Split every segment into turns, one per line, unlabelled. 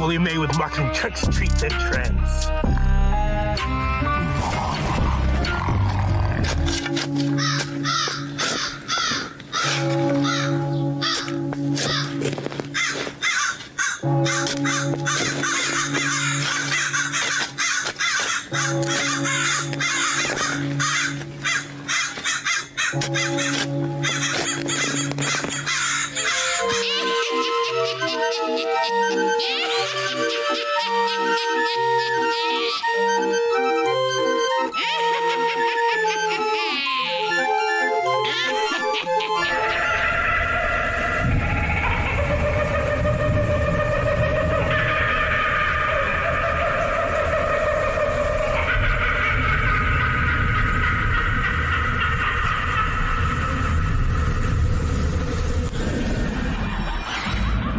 carefully made with marketing tricks, treats, and trends.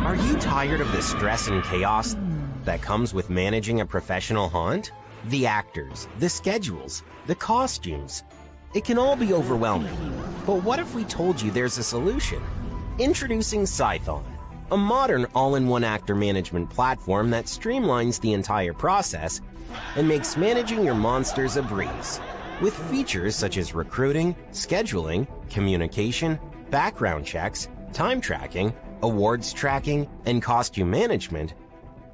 Are you tired of the stress and chaos that comes with managing a professional haunt? The actors, the schedules, the costumes. It can all be overwhelming. But what if we told you there's a solution? Introducing Scython, a modern all-in-one actor management platform that streamlines the entire process and makes managing your monsters a breeze. With features such as recruiting, scheduling, communication, background checks, time tracking, awards tracking, and costume management,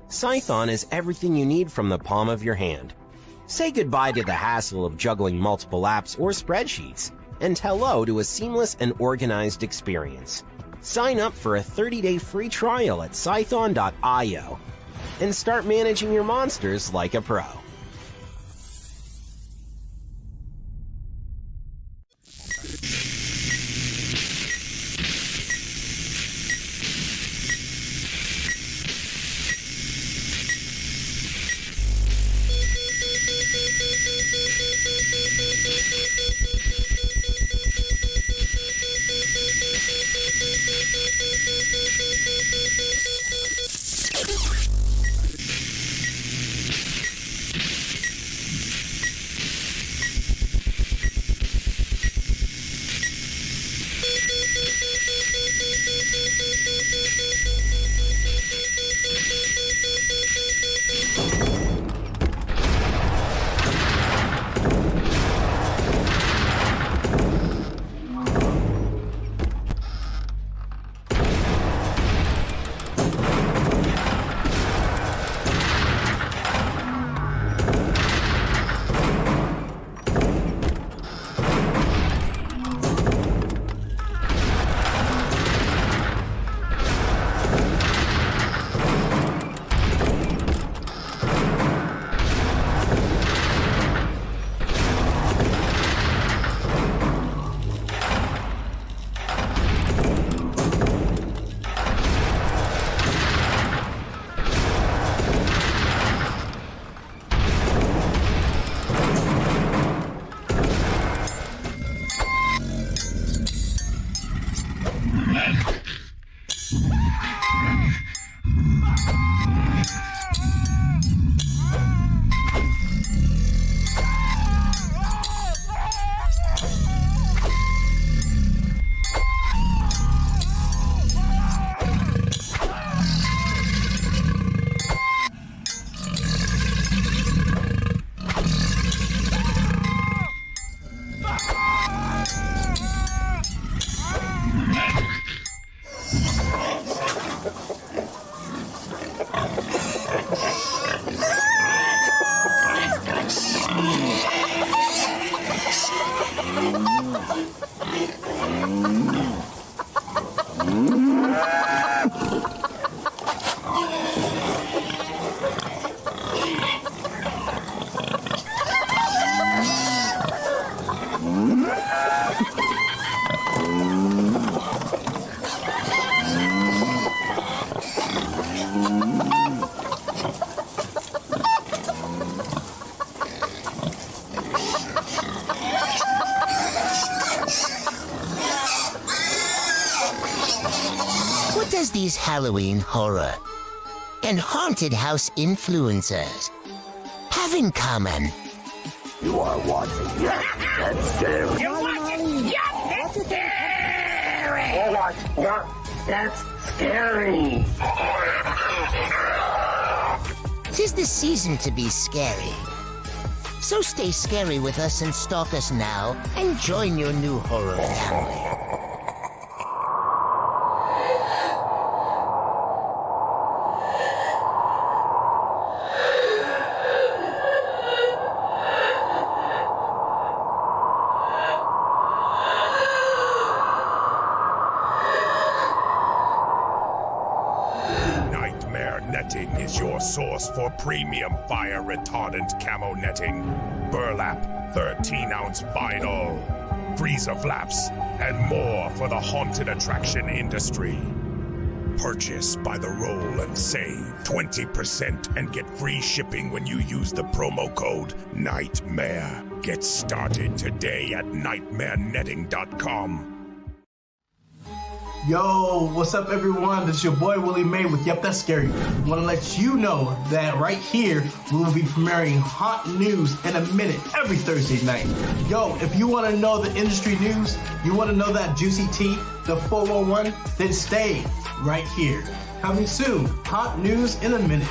Scython is everything you need from the palm of your hand. Say goodbye to the hassle of juggling multiple apps or spreadsheets, and hello to a seamless and organized experience. Sign up for a 30-day free trial at Scython.io and start managing your monsters like a pro.
What does these Halloween horror and haunted house influencers have in common?
You are watching. That's scary.
You're watching. Yup, that's scary.
You're watching. Yup, that's scary.
'Tis the season to be scary. So stay scary with us and stalk us now and join your new horror family.
Netting is your source for premium fire retardant camo netting. Burlap, 13-ounce vinyl, freezer flaps, and more for the haunted attraction industry. Purchase by the roll and save 20% and get free shipping when you use the promo code NIGHTMARE. Get started today at nightmarenetting.com.
Yo, what's up everyone? This is your boy Willie May with Yep, That's Scary. I want to let you know that right here, we will be premiering Haunt News in a minute every Thursday night. Yo, if you want to know the industry news, you want to know that juicy tea, the 411, then stay right here. Coming soon, Haunt News in a minute.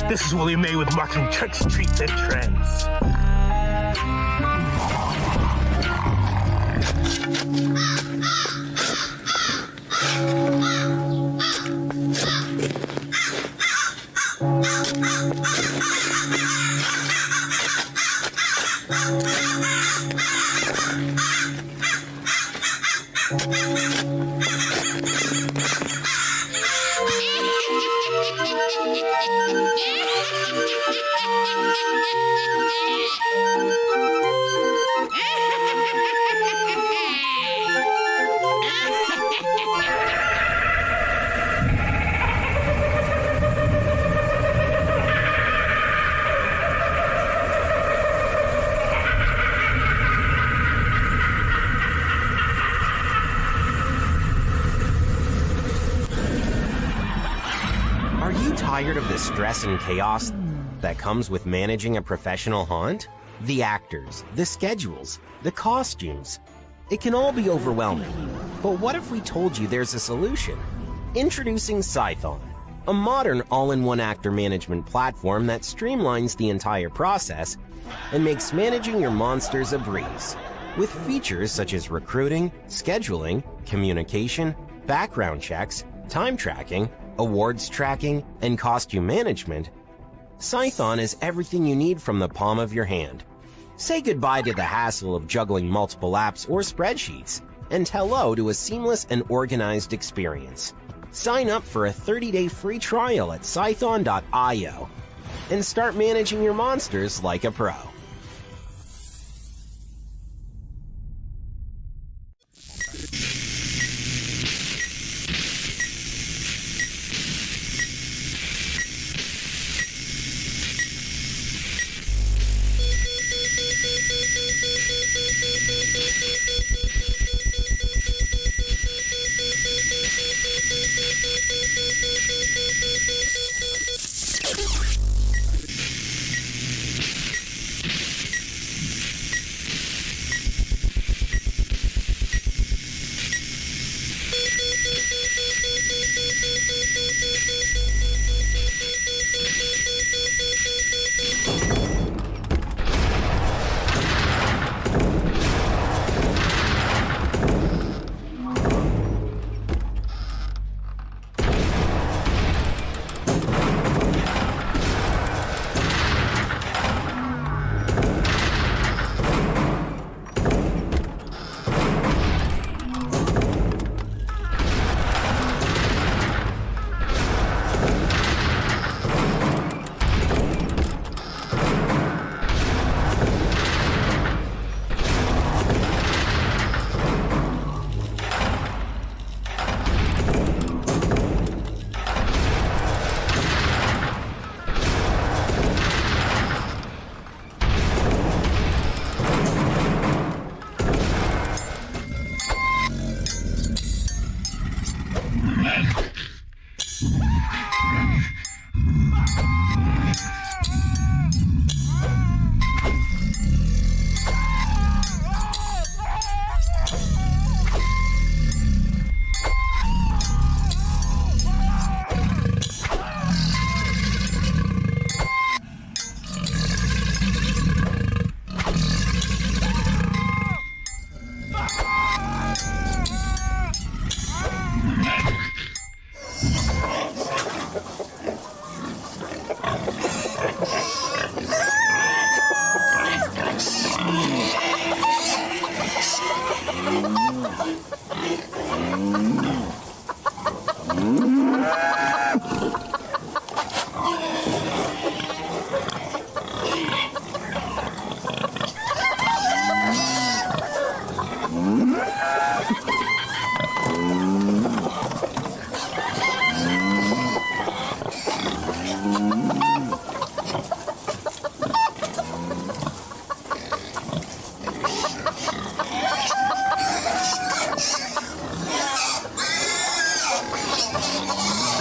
This is Willie May with marketing tricks, treats, and trends.
Are you tired of the stress and chaos that comes with managing a professional haunt? The actors, the schedules, the costumes. It can all be overwhelming. But what if we told you there's a solution? Introducing Scython, a modern all-in-one actor management platform that streamlines the entire process and makes managing your monsters a breeze. With features such as recruiting, scheduling, communication, background checks, time tracking, awards tracking, and costume management, Scython is everything you need from the palm of your hand. Say goodbye to the hassle of juggling multiple apps or spreadsheets, and hello to a seamless and organized experience. Sign up for a 30-day free trial at scython.io and start managing your monsters like a pro.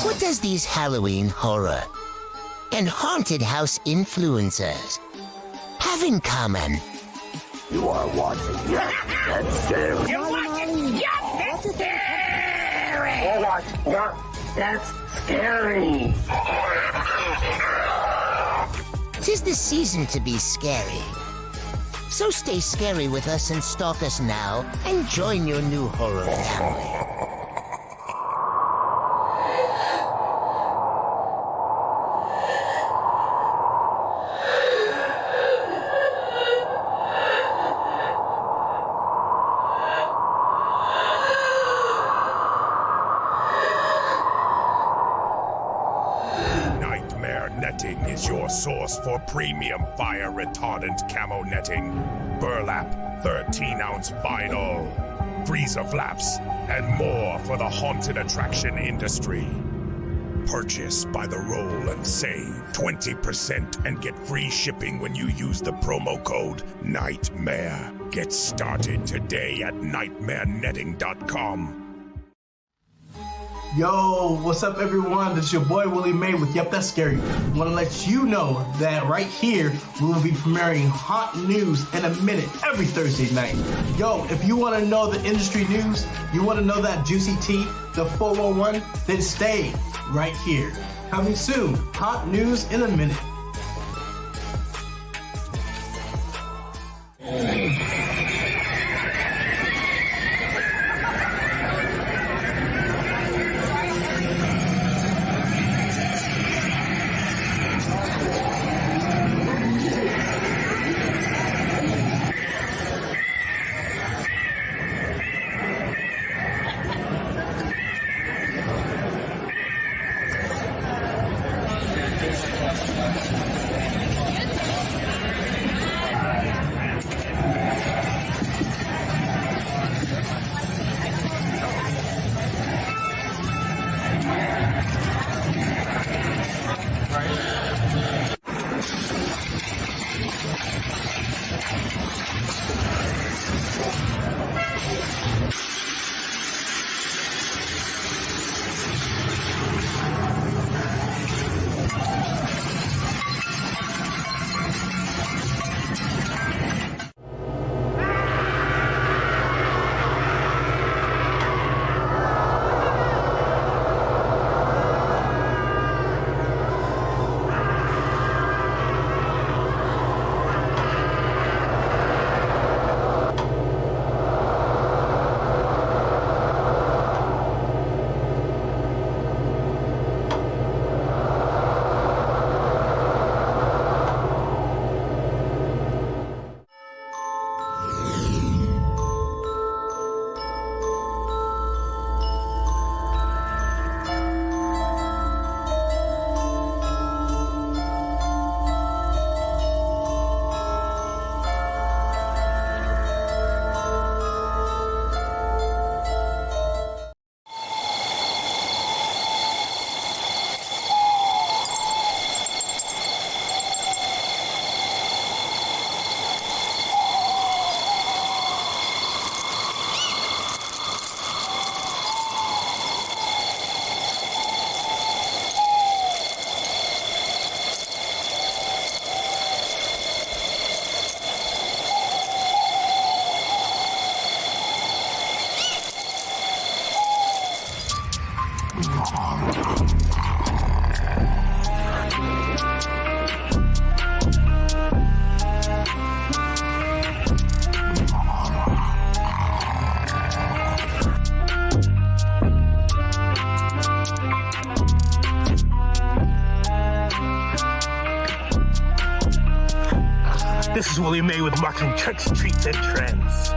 What does these Halloween horror and haunted house influencers have in common?
You are watching. That's scary.
You're watching. Yup, that's scary.
You're watching. Yup, that's scary.
'Tis the season to be scary. So stay scary with us and stalk us now and join your new horror family.
Nightmare Netting is your source for premium fire retardant camo netting, burlap, 13-ounce vinyl, freezer flaps, and more for the haunted attraction industry. Purchase by the roll and save 20% and get free shipping when you use the promo code NIGHTMARE. Get started today at nightmarenetting.com.
Yo, what's up everyone? This is your boy Willie May with Yep, That's Scary. I want to let you know that right here we will be premiering hot news in a minute every Thursday night. Yo, if you want to know the industry news, you want to know that juicy tea, the 411, then stay right here. Coming soon, hot news in a minute.
This is Willie May with marketing tricks, treats, and trends.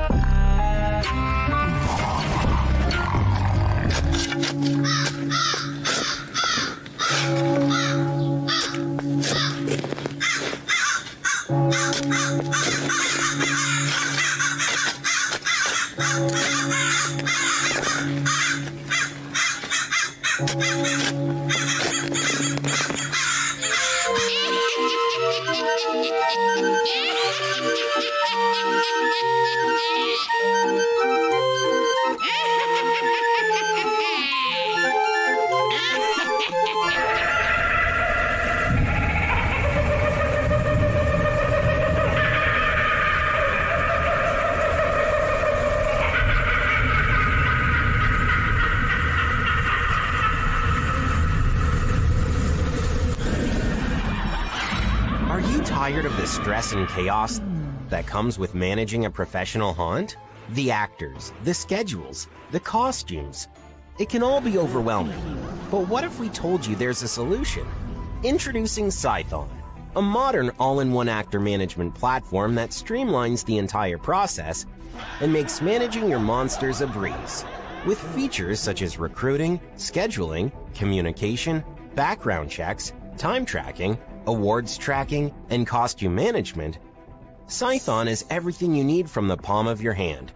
Are you tired of the stress and chaos that comes with managing a professional haunt? The actors, the schedules, the costumes. It can all be overwhelming. But what if we told you there's a solution? Introducing Scython, a modern all-in-one actor management platform that streamlines the entire process and makes managing your monsters a breeze. With features such as recruiting, scheduling, communication, background checks, time tracking, awards tracking, and costume management, Scython is everything you need from the palm of your hand.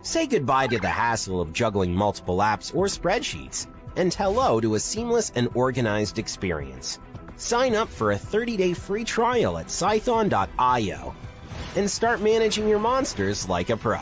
Say goodbye to the hassle of juggling multiple apps or spreadsheets, and hello to a seamless and organized experience. Sign up for a 30-day free trial at Scython.io and start managing your monsters like a pro.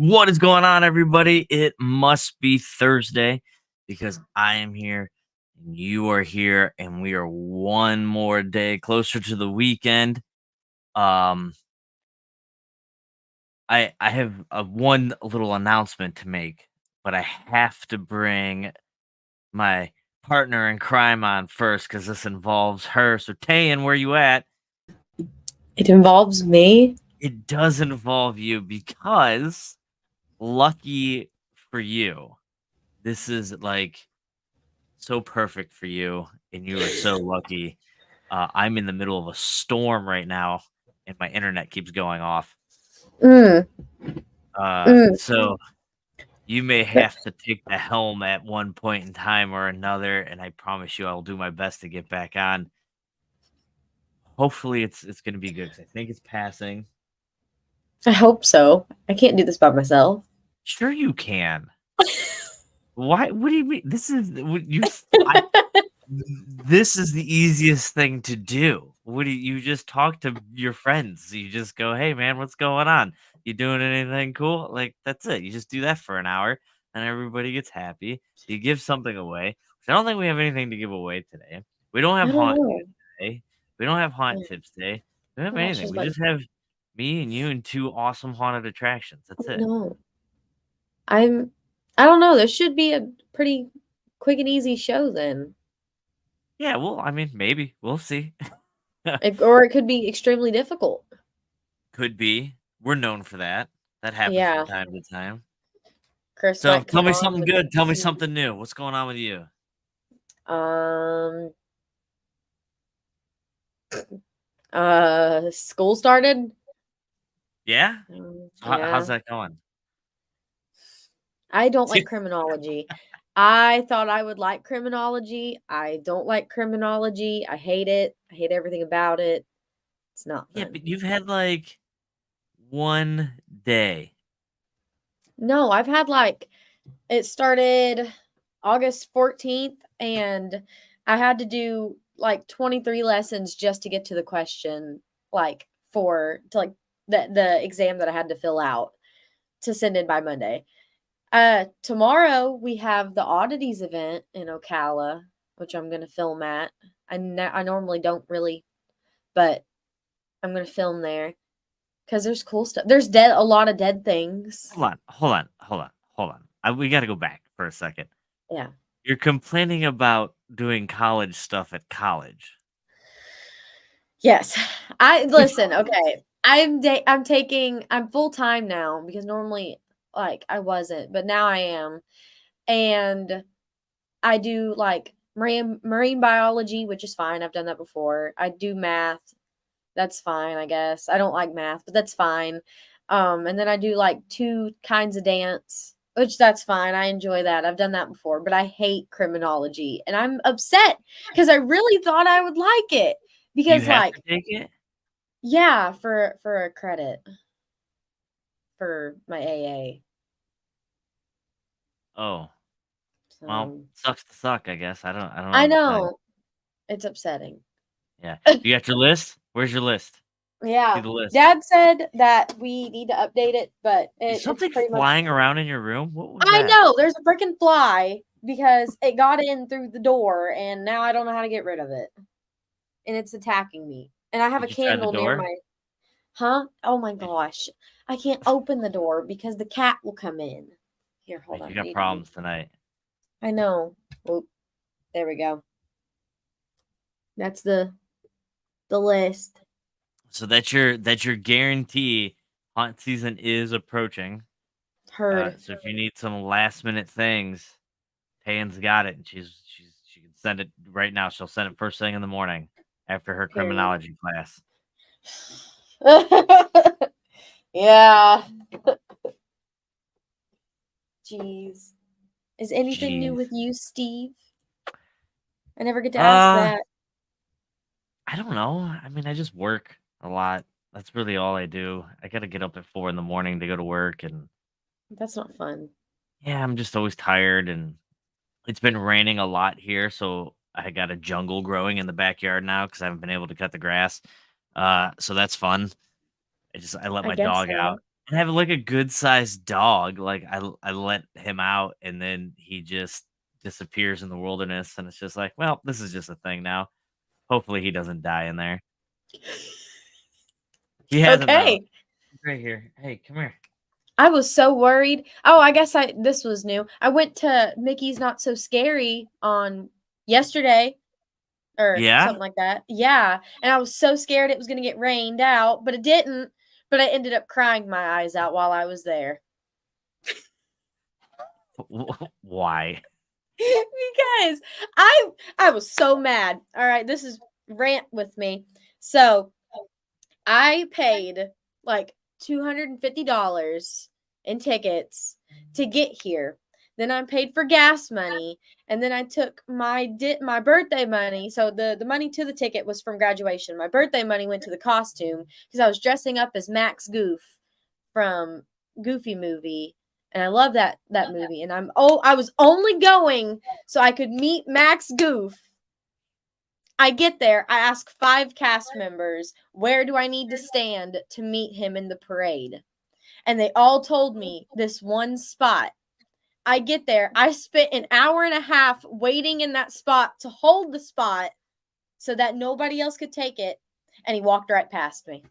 What is going on, everybody? It must be Thursday because I am here and you are here, and we are one more day closer to the weekend. Um, I have one little announcement to make, but I have to bring my partner in crime on first because this involves her. So, Tayan, where you at?
It involves me?
It does involve you because, lucky for you, this is like so perfect for you, and you are so lucky. I'm in the middle of a storm right now, and my internet keeps going off.
Mm, mm.
So you may have to take the helm at one point in time or another, and I promise you, I'll do my best to get back on. Hopefully, it's going to be good because I think it's passing.
I hope so. I can't do this by myself.
Sure, you can. Why? What do you mean? This is this is the easiest thing to do. What do you just talk to your friends? You just go, "Hey, man, what's going on? You doing anything cool?" Like that's it. You just do that for an hour, and everybody gets happy. You give something away. I don't think we have anything to give away today. We don't have
I don't
haunt
know.
news today. We don't have haunt
Yeah.
tips today. We don't have
Well, that's
anything.
just
We
like,
just have me and you and two awesome haunted attractions. That's it.
no. I don't know. This should be a pretty quick and easy show then.
Yeah, well, I mean, maybe we'll see.
Or it could be extremely difficult.
Could be. We're known for that. That happens
Yeah.
from time to time.
Chris
So
might
tell
come
me
on
something
with
good. Tell me
some,
something new. What's going on with you?
School started.
Yeah? How's
Yeah.
that going?
I don't like criminology. I thought I would like criminology. I don't like criminology. I hate it. I hate everything about it. It's not
Yeah,
fun.
but you've had like one day.
No, I've had it started August 14th, and I had to do like 23 lessons just to get to the question, the exam that I had to fill out to send in by Monday. Tomorrow we have the oddities event in Ocala, which I'm gonna film at. I normally don't really, but I'm gonna film there because there's cool stuff. There's a lot of dead things.
Hold on. We got to go back for a second.
Yeah.
You're complaining about doing college stuff at college.
Yes. I listen, okay. I'm full time now because normally I wasn't, but now I am. And I do marine biology, which is fine. I've done that before. I do math. That's fine, I guess. I don't like math, but that's fine. And then I do two kinds of dance, which that's fine. I enjoy that. I've done that before, but I hate criminology, and I'm upset because I really thought I would like it
You
because
have to take it?
yeah, for a credit for my AA.
Oh. Well,
So
sucks to suck, I guess. I don't know
I
what to tell you.
know it's upsetting.
Yeah. You got your list? Where's your list?
Yeah,
See the list.
Dad said that we need to update it, but
Is
it's
something
pretty much.
flying around in your room? What was
I
that?
know there's a freaking fly because it got in through the door, and now I don't know how to get rid of it, and it's attacking me. And I have
Did
a
you try the
candle near
door?
my. Huh? Oh my gosh! I can't open the door because the cat will come in. Here, hold on.
You got problems tonight.
I know. Oop. There we go. That's the list.
So that's your guarantee. Haunt season is approaching.
Heard.
So if you need some last minute things, Tayan's got it, and she can send it right now. She'll send it first thing in the morning after her criminology class.
Yeah. Jeez. Is anything new with you, Steve? I never get to ask that.
I don't know. I mean, I just work a lot. That's really all I do. I got to get up at 4 in the morning to go to work, and
That's not fun.
yeah, I'm just always tired, and it's been raining a lot here, so I got a jungle growing in the backyard now because I haven't been able to cut the grass. So that's fun. I let
I
my
guess
dog
so.
out. I have like a good sized dog. Like I let him out and then he just disappears in the wilderness and it's just like, well, this is just a thing now. Hopefully he doesn't die in there. He hasn't though.
Okay.
Right here. Hey, come here.
I was so worried. Oh, I guess this was new. I went to Mickey's Not So Scary on yesterday or
Yeah?
something like that. Yeah, and I was so scared it was going to get rained out, but it didn't. But I ended up crying my eyes out while I was there.
Why?
Because I was so mad. All right, this is rant with me. So, I paid like $250 in tickets to get here. Then I paid for gas money, and then I took my birthday money. So the money to the ticket was from graduation. My birthday money went to the costume because I was dressing up as Max Goof from Goofy movie, and I love that movie. And I was only going so I could meet Max Goof. I get there, I ask 5 cast members, where do I need to stand to meet him in the parade? And they all told me this one spot. I get there, I spent an hour and a half waiting in that spot to hold the spot so that nobody else could take it. And he walked right past me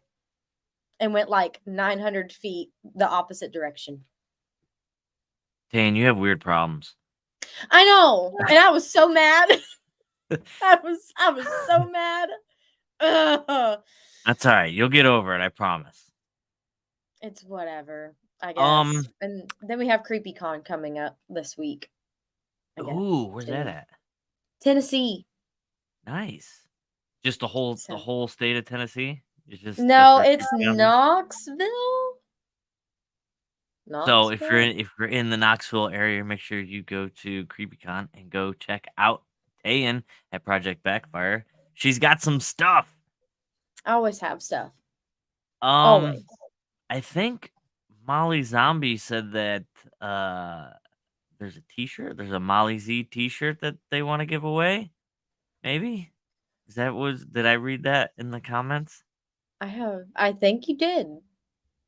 and went like 900 feet the opposite direction.
Dan, you have weird problems.
I know. And I was so mad. I was so mad. Ugh.
That's all right. You'll get over it, I promise.
It's whatever, I guess. And then we have CreepyCon coming up this week.
Ooh, where's that at?
Tennessee.
Nice. Just the whole state of Tennessee?
No, it's Knoxville.
So if you're in the Knoxville area, make sure you go to CreepyCon and go check out Tayan at Project Backfire. She's got some stuff.
I always have stuff.
Always. I think Molly Zombie said that there's a t-shirt. There's a Molly Z t-shirt that they want to give away. Maybe? Did I read that in the comments?
I think you did.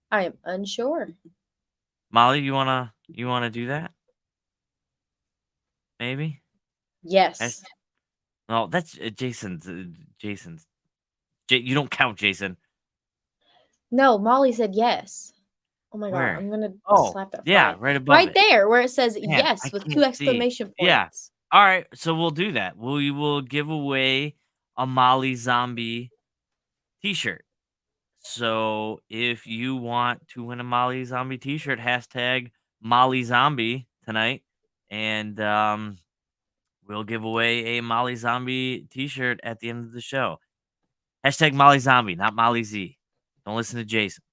I am unsure.
Molly, you wanna do that? Maybe?
Yes.
No, that's Jason's. You don't count, Jason.
No, Molly said yes. Oh my
Where?
God, I'm gonna slap that.
Yeah, right above
right
it.
there where it says
Man,
yes with 2 exclamation points.
Yeah. All right, so we'll do that. We will give away a Molly Zombie t-shirt. So if you want to win a Molly Zombie t-shirt, hashtag Molly Zombie tonight, and we'll give away a Molly Zombie t-shirt at the end of the show. Hashtag Molly Zombie, not Molly Z. Don't listen to Jason.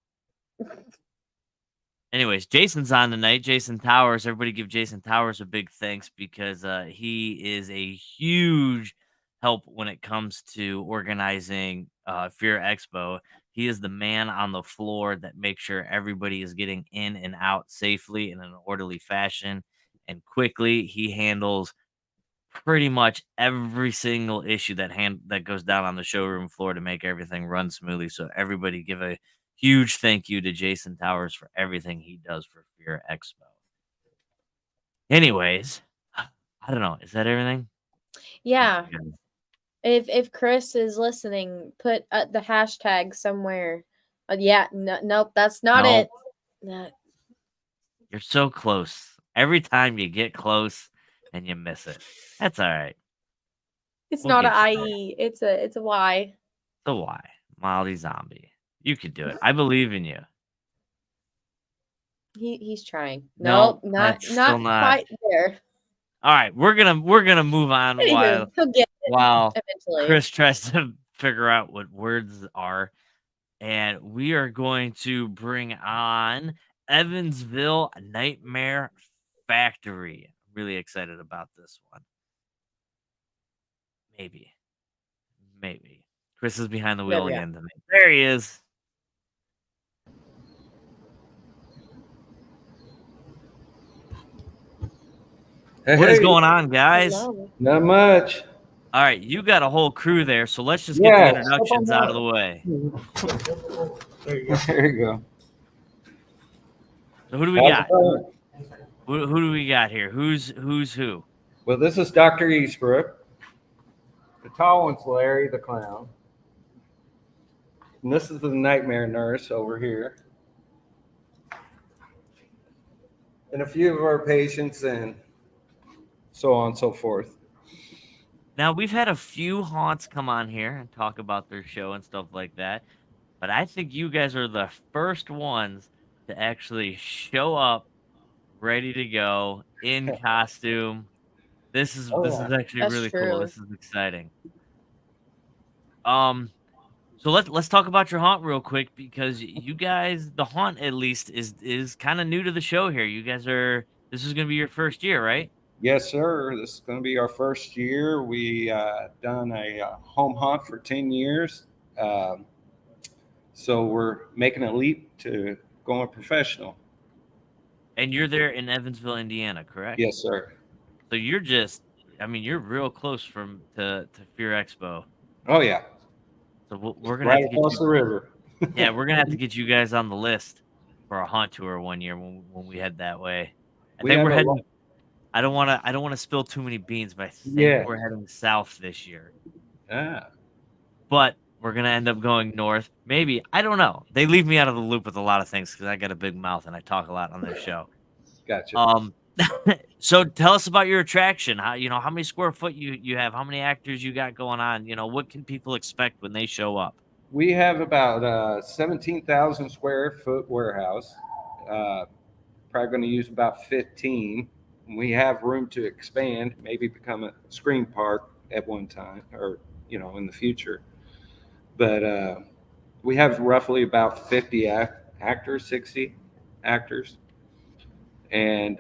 Anyways, Jason's on tonight. Jason Towers. Everybody give Jason Towers a big thanks because he is a huge help when it comes to organizing Fear Expo. He is the man on the floor that makes sure everybody is getting in and out safely in an orderly fashion and quickly. He handles pretty much every single issue that goes down on the showroom floor to make everything run smoothly. So everybody give a huge thank you to Jason Towers for everything he does for Fear Expo. Anyways, I don't know. Is that everything?
Yeah. If Chris is listening, put the hashtag somewhere. Yeah, nope, that's not it. No.
You're so close. Every time you get close and you miss it. That's all right.
It's not an IE. It's a Y.
It's a Y. Molly Zombie. You could do it. I believe in you.
He's trying.
No,
nope, not quite there.
All right, we're gonna move on while
eventually.
Chris tries to figure out what words are, and we are going to bring on Evansville Nightmare Factory. I'm really excited about this one. Maybe. Chris is behind the wheel again tonight. There he is. What is going on, guys?
Hello.
Not much.
All right, you got a whole crew there, so let's just get the introductions out of the way.
There you go.
So who do we got? Who do we got here? Who's who?
Well, this is Dr. Eastbrook. The tall one's Larry the Clown. And this is the nightmare nurse over here. And a few of our patients and so on and so forth.
Now, we've had a few haunts come on here and talk about their show and stuff like that, but I think you guys are the first ones to actually show up ready to go in costume. This is actually
That's
really cool.
true.
This is exciting. So let's talk about your haunt real quick because you guys, the haunt at least is kind of new to the show here. You guys this is going to be your first year, right?
Yes, sir. This is going to be our first year. We done a home haunt for 10 years. So we're making a leap to going professional.
And you're there in Evansville, Indiana, correct?
Yes, sir.
So you're you're real close to Fear Expo.
Oh, yeah.
So we're going to
Right
have to
across the river.
yeah, we're going to have to get you guys on the list for a haunt tour one year when we head that way. I think we're heading. I don't want to spill too many beans, but I think we're heading south this year. But we're gonna end up going north. Maybe, I don't know. They leave me out of the loop with a lot of things because I got a big mouth and I talk a lot on their show.
Gotcha.
So tell us about your attraction. How many square foot you have? How many actors you got going on? What can people expect when they show up?
We have about 17,000 square foot warehouse. Probably going to use about 15. We have room to expand, maybe become a screen park at one time or, in the future. But we have roughly about 50 actors, 60 actors. And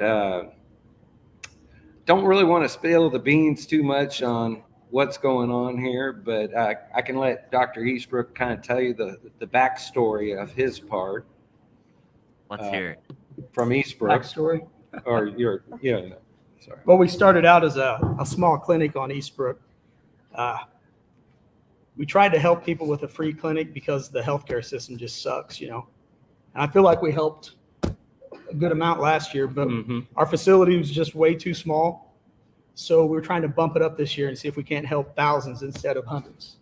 don't really want to spill the beans too much on what's going on here, but I can let Dr. Eastbrook kind of tell you the backstory of his part.
Let's hear it.
From Eastbrook.
Backstory?
Or sorry.
Well, we started out as a small clinic on Eastbrook. We tried to help people with a free clinic because the healthcare system just sucks, And I feel like we helped a good amount last year, but our facility was just way too small. So we're trying to bump it up this year and see if we can't help thousands instead of hundreds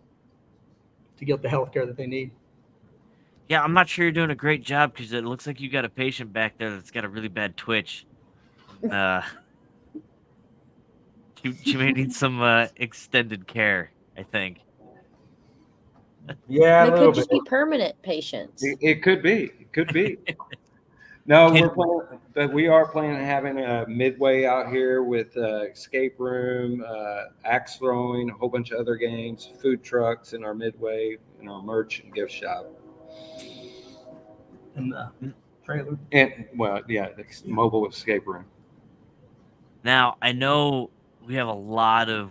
to get the healthcare that they need.
Yeah, I'm not sure you're doing a great job because it looks like you got a patient back there that's got a really bad twitch. She may need some extended care, I think.
Yeah,
They could just be permanent patients.
It could be. It could be. No, we are planning on having a midway out here with escape room, axe throwing, a whole bunch of other games, food trucks in our midway, and our merch and gift shop.
And the trailer.
And the mobile escape room.
Now, I know we have a lot of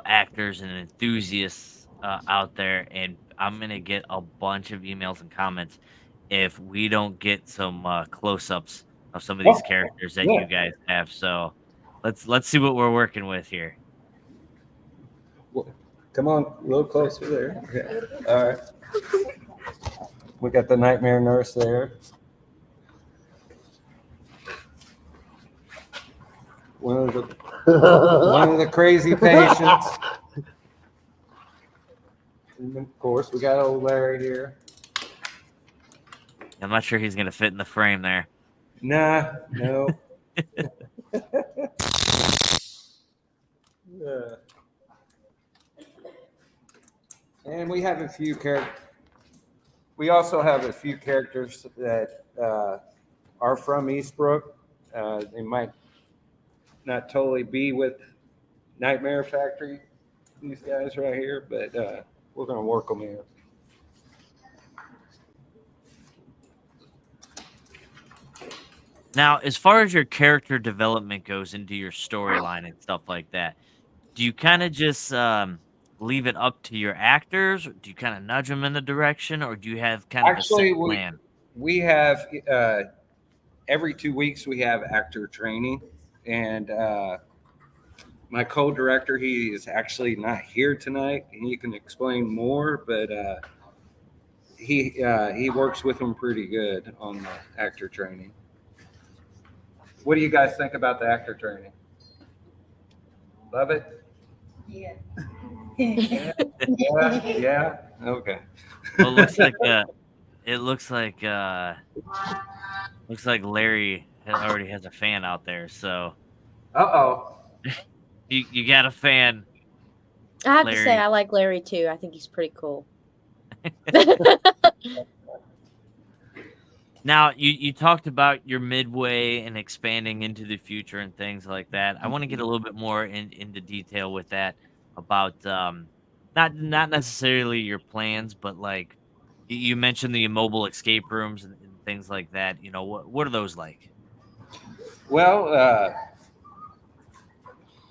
actors and enthusiasts out there, and I'm gonna get a bunch of emails and comments if we don't get some close-ups of some of these characters that you guys have. So let's see what we're working with here.
Well, come on, a little closer there. Okay. All right. We got the nightmare nurse there. One of the crazy patients. And of course, we got old Larry here.
I'm not sure he's gonna fit in the frame there.
Nah, no. And we have a few characters. We also have a few characters that are from Eastbrook. They might not totally be with Nightmare Factory, these guys right here, but we're going to work them in.
Now, as far as your character development goes into your storyline and stuff like that, do you kind of just leave it up to your actors? Or do you kind of nudge them in the direction, or do you have kind of a set plan?
We have every 2 weeks we have actor training, and my co-director, he is actually not here tonight, and he can explain more, but he works with them pretty good on the actor training. What do you guys think about the actor training? Love it?
Yeah.
Yeah. Okay.
Well, it looks like Larry already has a fan out there. So
Uh-oh.
you got a fan,
I have to say,
Larry.
I like Larry too. I think he's pretty cool.
Now, you talked about your midway and expanding into the future and things like that. I want to get a little bit more into detail with that about not necessarily your plans, but like you mentioned the mobile escape rooms and things like that. You know, what are those like?
Well,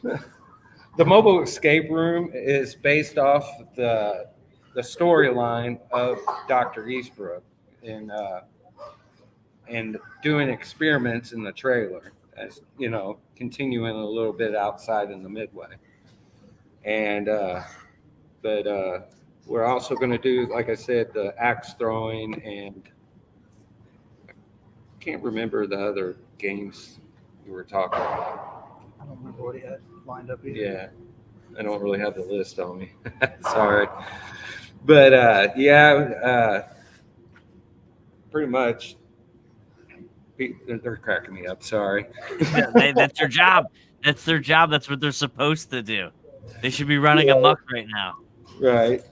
the mobile escape room is based off the storyline of Dr. Eastbrook and doing experiments in the trailer, as you know, continuing a little bit outside in the midway. And but we're also going to do, like I said, the axe throwing, and I can't remember the other games you were talking about.
I don't remember what he had lined up either.
Yeah, I don't really have the list on me. Sorry. But pretty much they're cracking me up. Sorry.
That's their job. That's their job. That's what they're supposed to do. They should be running amok right now.
Right.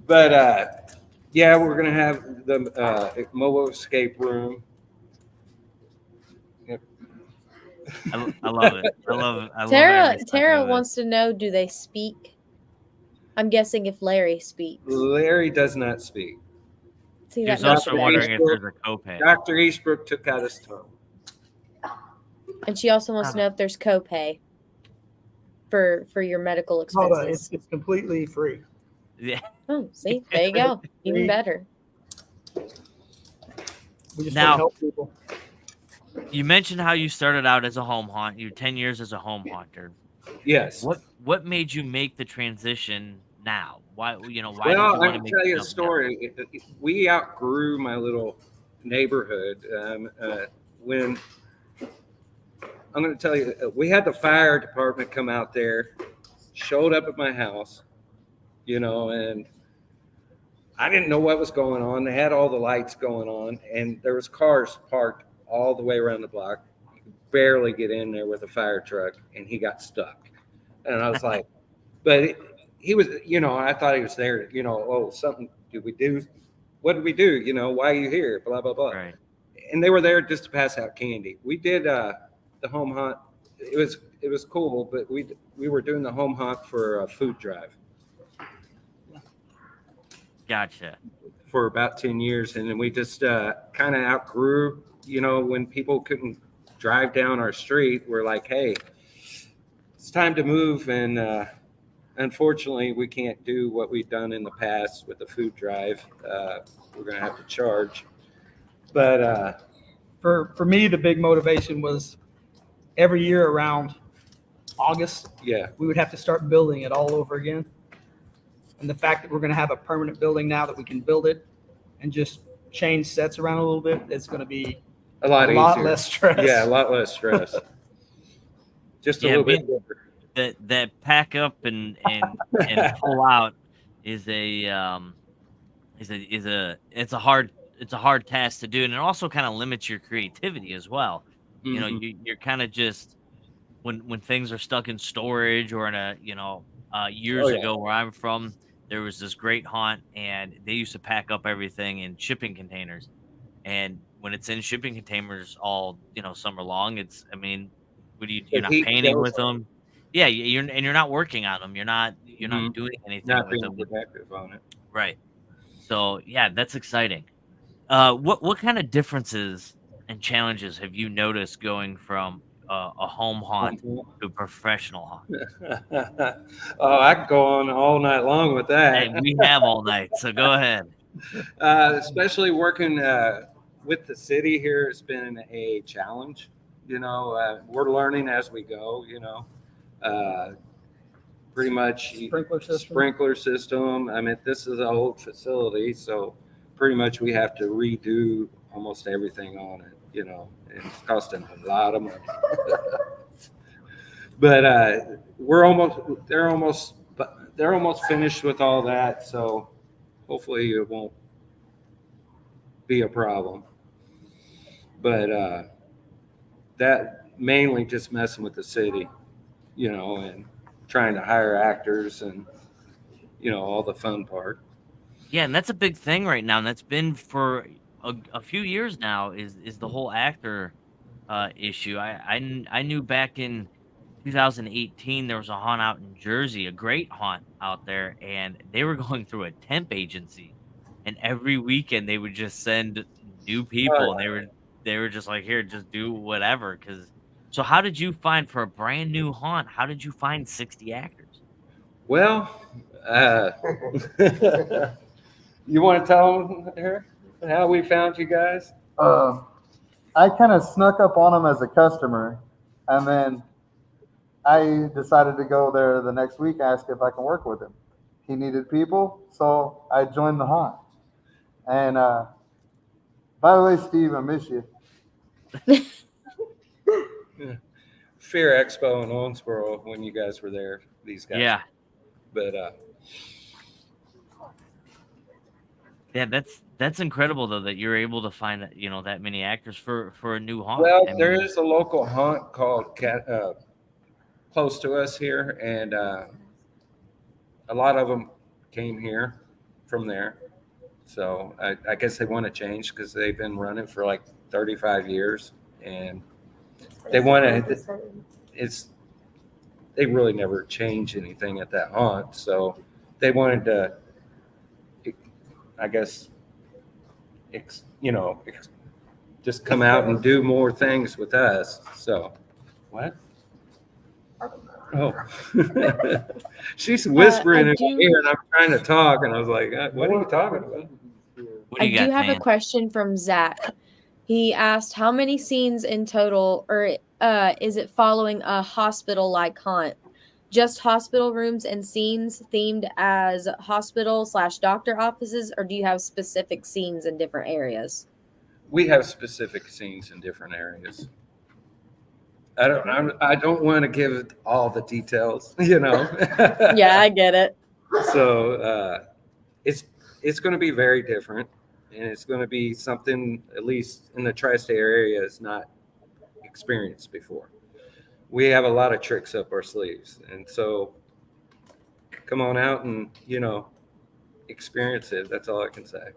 But yeah, we're gonna have the mobile escape room. Yep.
I love it. I love it. I love every second
Tara
of it.
wants to know, do they speak? I'm guessing if Larry speaks.
Larry does not speak.
See,
He was
that makes
also
it
wondering if
better.
there's a copay.
Dr. Eastbrook took out his tongue.
And she also wants to know if there's copay for your medical expenses.
It's completely free.
Yeah.
Oh, see, there you go. Even better.
We just
Now-
want to help people.
You mentioned how you started out as a home haunt. You're 10 years as a home haunter.
Yes.
What made you make the transition now? Why why did you
Well,
want
I
to
can
make
tell
the
you a
jump now?
story. We outgrew my little neighborhood when I'm going to tell you, we had the fire department come out there, showed up at my house, you know, and I didn't know what was going on. They had all the lights going on, and there was cars parked all the way around the block. You could barely get in there with a fire truck, and he got stuck. And I was like, but he was, you know, I thought he was there, you know, oh, something, did we do? What did we do? You know, why are you here? Blah, blah, blah.
Right.
And they were there just to pass out candy. We did the home hunt. It was cool, but we were doing the home hunt for a food drive
Gotcha.
for about 10 years. And then we just kind of outgrew, you know, when people couldn't drive down our street, we're like, hey, it's time to move. And unfortunately, we can't do what we've done in the past with the food drive. We're going to have to charge. But
For me, the big motivation was every year around August,
yeah,
we would have to start building it all over again. And the fact that we're going to have a permanent building now that we can build it and just change sets around a little bit, it's going to be
a lot easier.
less stress.
Yeah, a lot less stress. Just a little bit.
That pack up and pull out is a it's a hard task to do, and it also kind of limits your creativity as well.
Mm-hmm.
You know, you're kind of just when things are stuck in storage or in a years ago where I'm from, there was this great haunt, and they used to pack up everything in shipping containers, and when it's in shipping containers all summer long, you're not painting with them. Yeah, you're not working on them. You're not doing anything
Not
with
being
them.
productive on it.
Right. So yeah, that's exciting. What kind of differences and challenges have you noticed going from a home haunt to a professional haunt?
Oh, I could go on all night long with that.
Hey, we have all night, so go ahead.
Especially working with the city here, it's been a challenge. We're learning as we go. pretty much sprinkler system. I mean, this is an old facility, so pretty much we have to redo almost everything on it, you know, and it's costing a lot of money. But they're almost finished with all that, so hopefully it won't be a problem. But that mainly just messing with the city, you know, and trying to hire actors and, you know, all the fun part.
Yeah, and that's a big thing right now, and that's been for a few years now. Is the whole actor issue? I knew back in 2018 there was a haunt out in Jersey, a great haunt out there, and they were going through a temp agency, and every weekend they would just send new people, and they were just like, here, just do whatever. Because so, how did you find for a brand new haunt? How did you find 60 actors?
Well, you want to tell them here how we found you guys?
I kind of snuck up on him as a customer, and then I decided to go there the next week, ask if I can work with him. He needed people, so I joined the haunt. And by the way, Steve, I miss you.
Fear Expo in Owensboro when you guys were there. These guys.
Yeah.
But
yeah, that's incredible though that you're able to find that, you know, that many actors for a new haunt.
well,
I
there
mean,
is a local haunt called close to us here, and a lot of them came here from there. So I guess they want to change because they've been running for like 35 years, and they want to. They really never change anything at that haunt, so they wanted to, I guess, just come out and do more things with us. So, what? Oh, she's whispering in my ear, and I'm trying to talk, and I was like, "What are you talking about?"
What do you got,
do have
Dan?
a question from Zach. He asked, how many scenes in total, or is it following a hospital-like haunt? Just hospital rooms and scenes themed as hospital/doctor offices, or do you have specific scenes in different areas?
We have specific scenes in different areas. I don't want to give all the details, you know.
Yeah, I get it.
So it's going to be very different, and it's going to be something, at least in the tri-state area, is not experienced before. We have a lot of tricks up our sleeves, and so come on out and, you know, experience it. That's all I can say.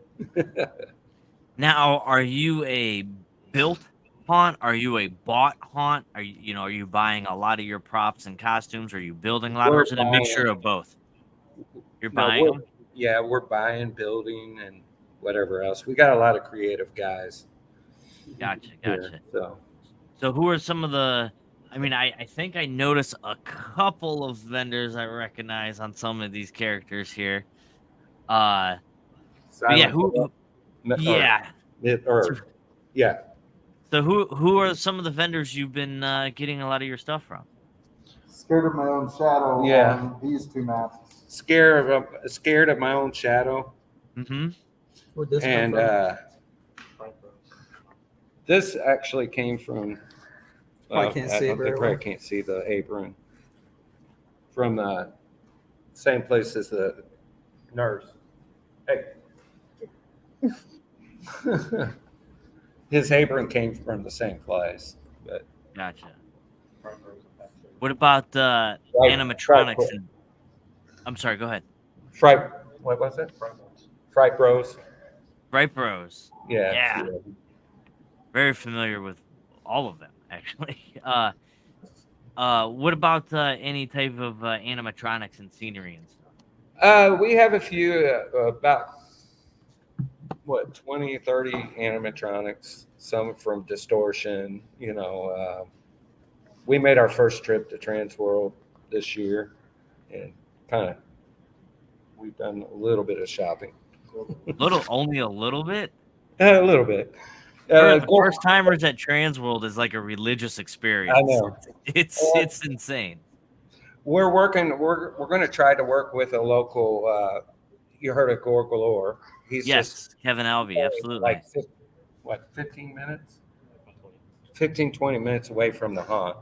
Now, are you a built haunt? Are you a bought haunt? Are you buying a lot of your props and costumes? Are you building a lot, or is it a mixture of both? You're buying them?
Yeah, we're buying, building, and whatever else. We got a lot of creative guys.
Gotcha.
Here,
So who are some of the? I mean, I think I noticed a couple of vendors I recognize on some of these characters here. But yeah,
yeah.
So who are some of the vendors you've been getting a lot of your stuff from?
Scared of my own shadow.
Yeah.
On these two maps.
Scared of my own shadow.
Mm-hmm.
Where'd this come
And
from?
this actually came from.
Probably can't see it
they
very
probably
well.
can't see the apron. From the same place as the nurse. Hey. His apron came from the same place, but
Gotcha. What about animatronics? I'm sorry. Go ahead.
What was it? Fright Bros.
Fright Bros.
Yeah.
Very familiar with all of them, actually. What about any type of animatronics and scenery and stuff?
We have a few, about 20, 30 animatronics, some from Distortion, you know. We made our first trip to Transworld this year, and we've done a little bit of shopping.
Only a little bit?
A little bit.
First timers at Transworld is like a religious experience.
I know.
It's insane.
We're working. We're going to try to work with a local. You heard of Gorgalore? He's
Yes,
just
Kevin Alvey, absolutely.
like 15 minutes? 15, 20 minutes away from the haunt.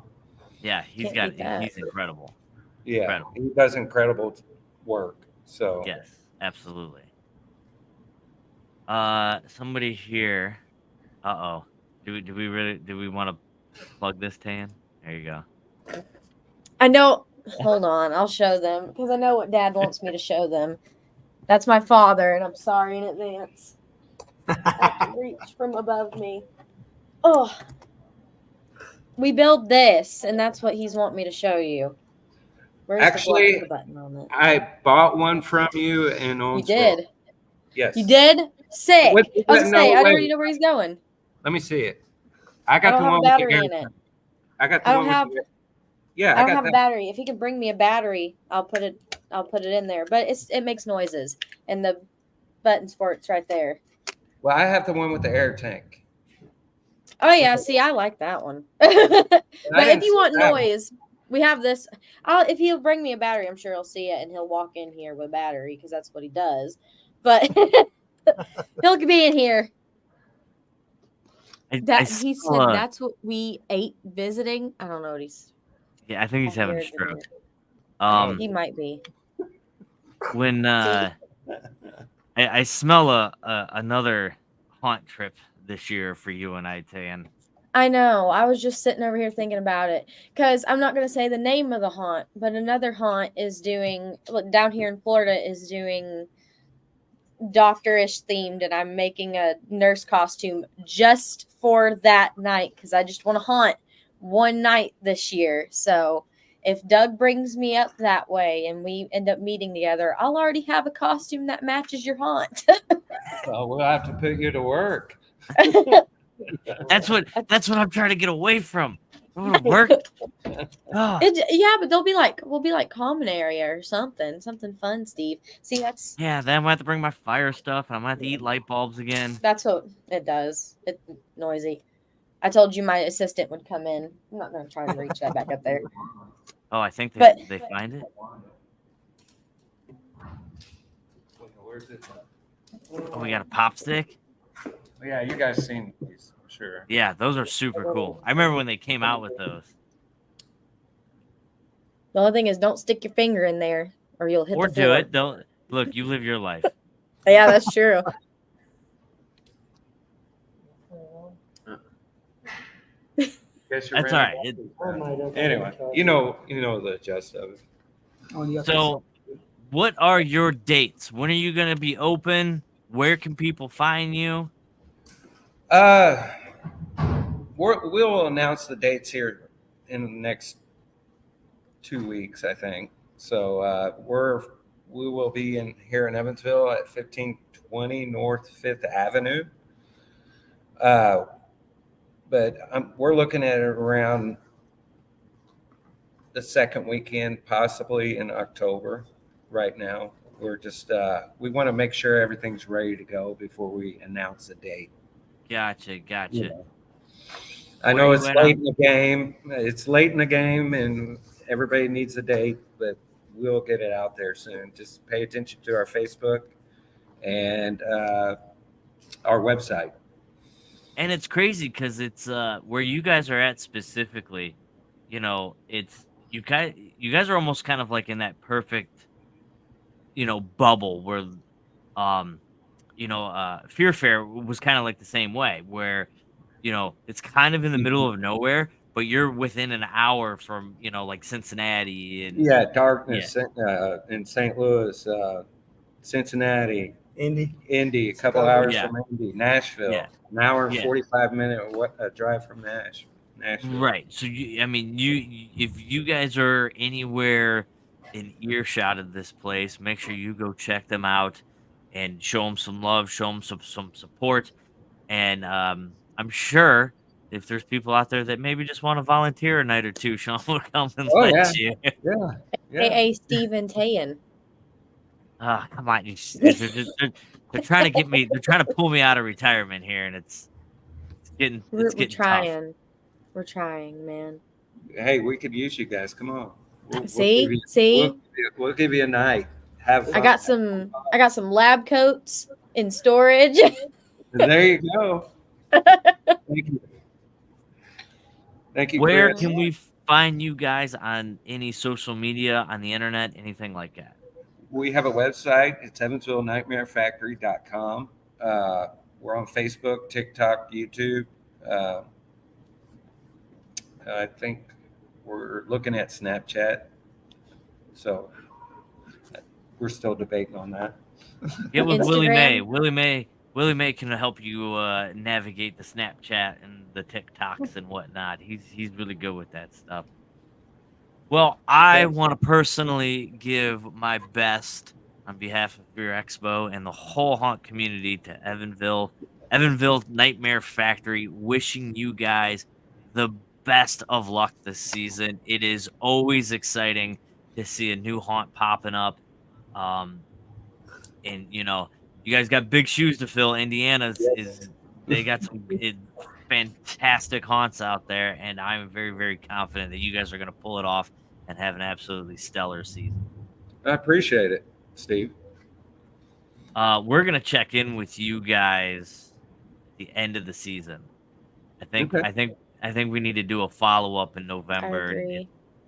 Yeah, he's incredible.
Yeah,
Incredible.
he does incredible work. So
yes, absolutely. Somebody here. Uh-oh. Do we want to plug this, Tan? There you go.
I know. Hold on. I'll show them because I know what Dad wants me to show them. That's my father, and I'm sorry in advance. I have to reach from above me. Oh. We build this, and that's what he's wanting me to show you. Where's
actually,
the button on it?
I bought one from you in Owensboro.
You did?
Yes.
You did? Sick. I was going to say, I
wait.
already know where he's going.
Let me see it. I
I don't
the
have
one
a battery
with
in
the
it.
I got the
I
one
don't have.
with the, yeah,
I don't have
that.
a battery. If he can bring me a battery, I'll put it in there. But it makes noises, and the buttons for it's right there.
Well, I have the one with the air tank.
Oh yeah, see, I like that one. But if you want noise, we have this. If he'll bring me a battery, I'm sure he'll see it and he'll walk in here with a battery because that's what he does. But he'll be in here. He said that's what we ate visiting. I don't know what he's.
Yeah, I think he's having a stroke.
He might be.
When I smell another haunt trip this year for you and I, Tan.
I know. I was just sitting over here thinking about it because I'm not going to say the name of the haunt, but another haunt is doing down here in Florida is doing doctorish themed, and I'm making a nurse costume just for that night because I just want to haunt one night this year. So if Doug brings me up that way and we end up meeting together, I'll already have a costume that matches your haunt.
Well, we'll have to put you to work.
That's what I'm trying to get away from. I want to work.
Yeah, but we'll be like common area or something fun, Steve. See, that's
then I'm gonna have to bring my fire stuff, and I'm gonna have to eat light bulbs again.
That's what it does. It's noisy. I told you my assistant would come in. I'm not gonna try and reach that back up there.
Oh, I think they find it.
Where's it?
Oh, we got a pop stick.
Yeah, you guys seen these, I'm sure.
Yeah, those are super cool. I remember when they came out with those.
The only thing is, don't stick your finger in there, or you'll hit.
Or
the floor.
do it. Don't look. You live your life.
Yeah, that's true.
That's all right.
Anyway, you know the gist of it.
So, what are your dates? When are you going to be open? Where can people find you?
We'll announce the dates here in the next 2 weeks, I think. So we will be here in Evansville at 1520 North 5th Avenue. But we're looking at it around the second weekend, possibly in October. Right now, we're just we want to make sure everything's ready to go before we announce the date.
Gotcha.
Yeah. I know it's late in the game. It's late in the game, and everybody needs a date, but we'll get it out there soon. Just pay attention to our Facebook and our website.
And it's crazy because it's where you guys are at specifically. It's you guys are almost kind of like in that perfect, bubble where, Fear Fair was kind of like the same way where, it's kind of in the middle of nowhere, but you're within an hour from, like Cincinnati and
Darkness in St. Louis, Cincinnati, Indy, a couple hours from Indy, Nashville, an hour and 45-minute drive from Nashville.
Right. So if you guys are anywhere in earshot of this place, make sure you go check them out and show them some love, show them some support. And I'm sure if there's people out there that maybe just want to volunteer a night or two, Sean will come and let you.
Yeah.
A.A. Stephen Tayan.
Come on. They're trying to get me. They're trying to pull me out of retirement here, and it's getting
We're
trying.
Tough. We're trying, man.
Hey, we could use you guys. Come on.
See?
We'll give you a night. Have fun.
I got some lab coats in storage.
There you go. Thank you. Thank you,
Where
Chris.
can we find you guys on any social media, on the internet, anything like that?
We have a website. It's EvansvilleNightmareFactory.com. We're on Facebook, TikTok, YouTube. I think we're looking at Snapchat. So we're still debating on that.
Get with
Instagram.
Willie May can help you navigate the Snapchat and the TikToks and whatnot. He's really good with that stuff. Well, I want to personally give my best on behalf of your Expo and the whole haunt community to Evansville Nightmare Factory, wishing you guys the best of luck this season. It is always exciting to see a new haunt popping up. And you guys got big shoes to fill. Indiana's they got some fantastic haunts out there, and I'm very, very confident that you guys are going to pull it off and have an absolutely stellar season.
I appreciate it, Steve.
We're going to check in with you guys at the end of the season. I think we need to do a follow up in November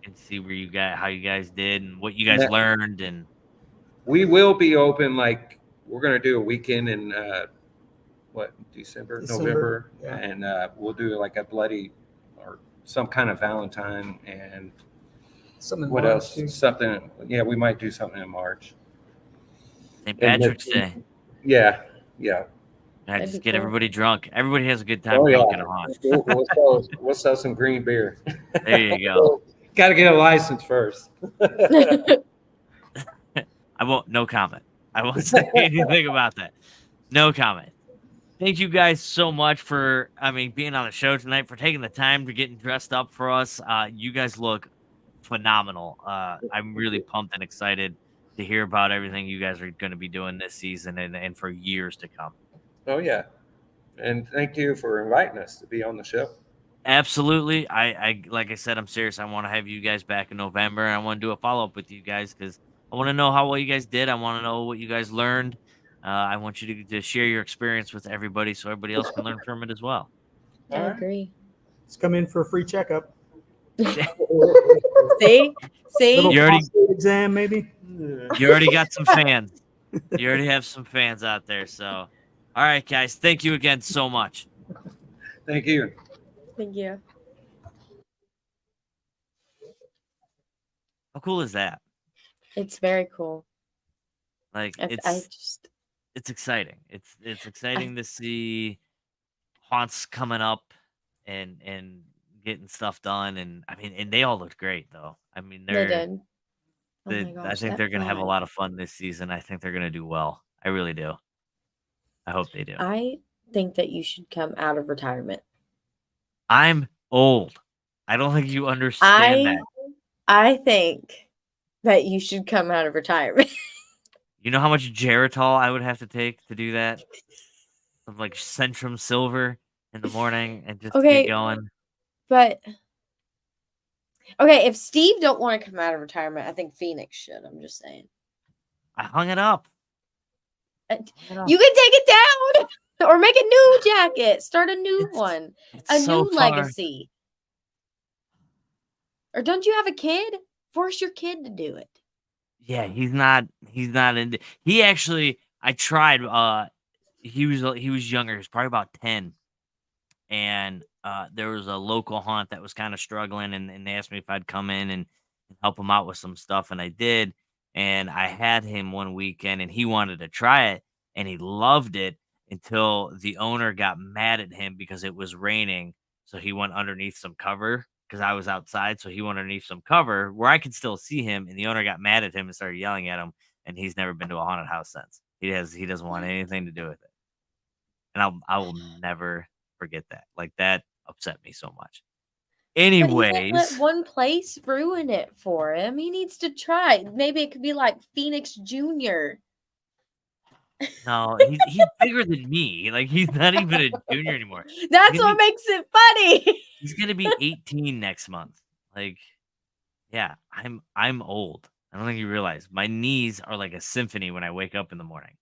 and see where how you guys did and what you guys learned. And
we will be open. Like, we're going to do a weekend in December, November,
yeah.
And we'll do like a bloody or some kind of Valentine and
Something
what
March,
else?
too.
Something. Yeah, we might do something in March.
St. Patrick's Day.
Yeah.
Just get everybody drunk. Everybody has a good time drunk in a haunt.
We'll sell some green beer.
There you go.
Got to get a license first.
No comment. I won't say anything about that. No comment. Thank you guys so much for, being on the show tonight, for taking the time to getting dressed up for us. You guys look phenomenal. I'm really pumped and excited to hear about everything you guys are going to be doing this season and for years to come.
Oh, yeah. And thank you for inviting us to be on the show.
Absolutely. I like I said, I'm serious. I want to have you guys back in November, and I want to do a follow-up with you guys because I want to know how well you guys did. I want to know what you guys learned. I want you to share your experience with everybody so everybody else can learn from it as well.
I agree.
Let's come in for a free checkup.
See?
Little
You already
prostate exam, maybe?
You already got some fans. You already have some fans out there. So, all right, guys. Thank you again so much.
Thank you.
Thank you.
How cool is that?
It's very cool.
Like,
it's
exciting. It's exciting to see haunts coming up and getting stuff done. And and they all looked great though.
They did. Oh my
I
gosh,
think
that
they're going to have a
flag.
lot of fun this season. I think they're going to do well. I really do. I hope they do.
I think that you should come out of retirement.
I'm old. I don't think you understand that.
I think that you should come out of retirement.
You know how much Geritol I would have to take to do that? Of like Centrum Silver in the morning and just get going.
But if Steve don't want to come out of retirement, I think Phoenix should. I'm just saying.
I hung it up.
You can take it down or make a new jacket. Start a new one. A
so
new
far.
legacy. Or don't you have a kid? Force your kid to do it.
Yeah, he's not into. He actually, I tried. He was younger. He was probably about 10, and there was a local haunt that was kind of struggling, and they asked me if I'd come in and help him out with some stuff, and I did. And I had him one weekend, and he wanted to try it, and he loved it until the owner got mad at him because it was raining, so he went underneath some cover. Because I was outside, so he went underneath some cover where I could still see him, and the owner got mad at him and started yelling at him, and he's never been to a haunted house since. He doesn't want anything to do with it, and I will never forget that. Like, that upset me so much. Anyways,
but he can't let one place ruin it for him. He needs to try. Maybe it could be like Phoenix Junior.
No, he's bigger than me. Like, he's not even a junior anymore.
That's what makes it funny.
He's gonna be 18 next month. Like, Yeah, I'm old. I don't think you realize my knees are like a symphony when I wake up in the morning.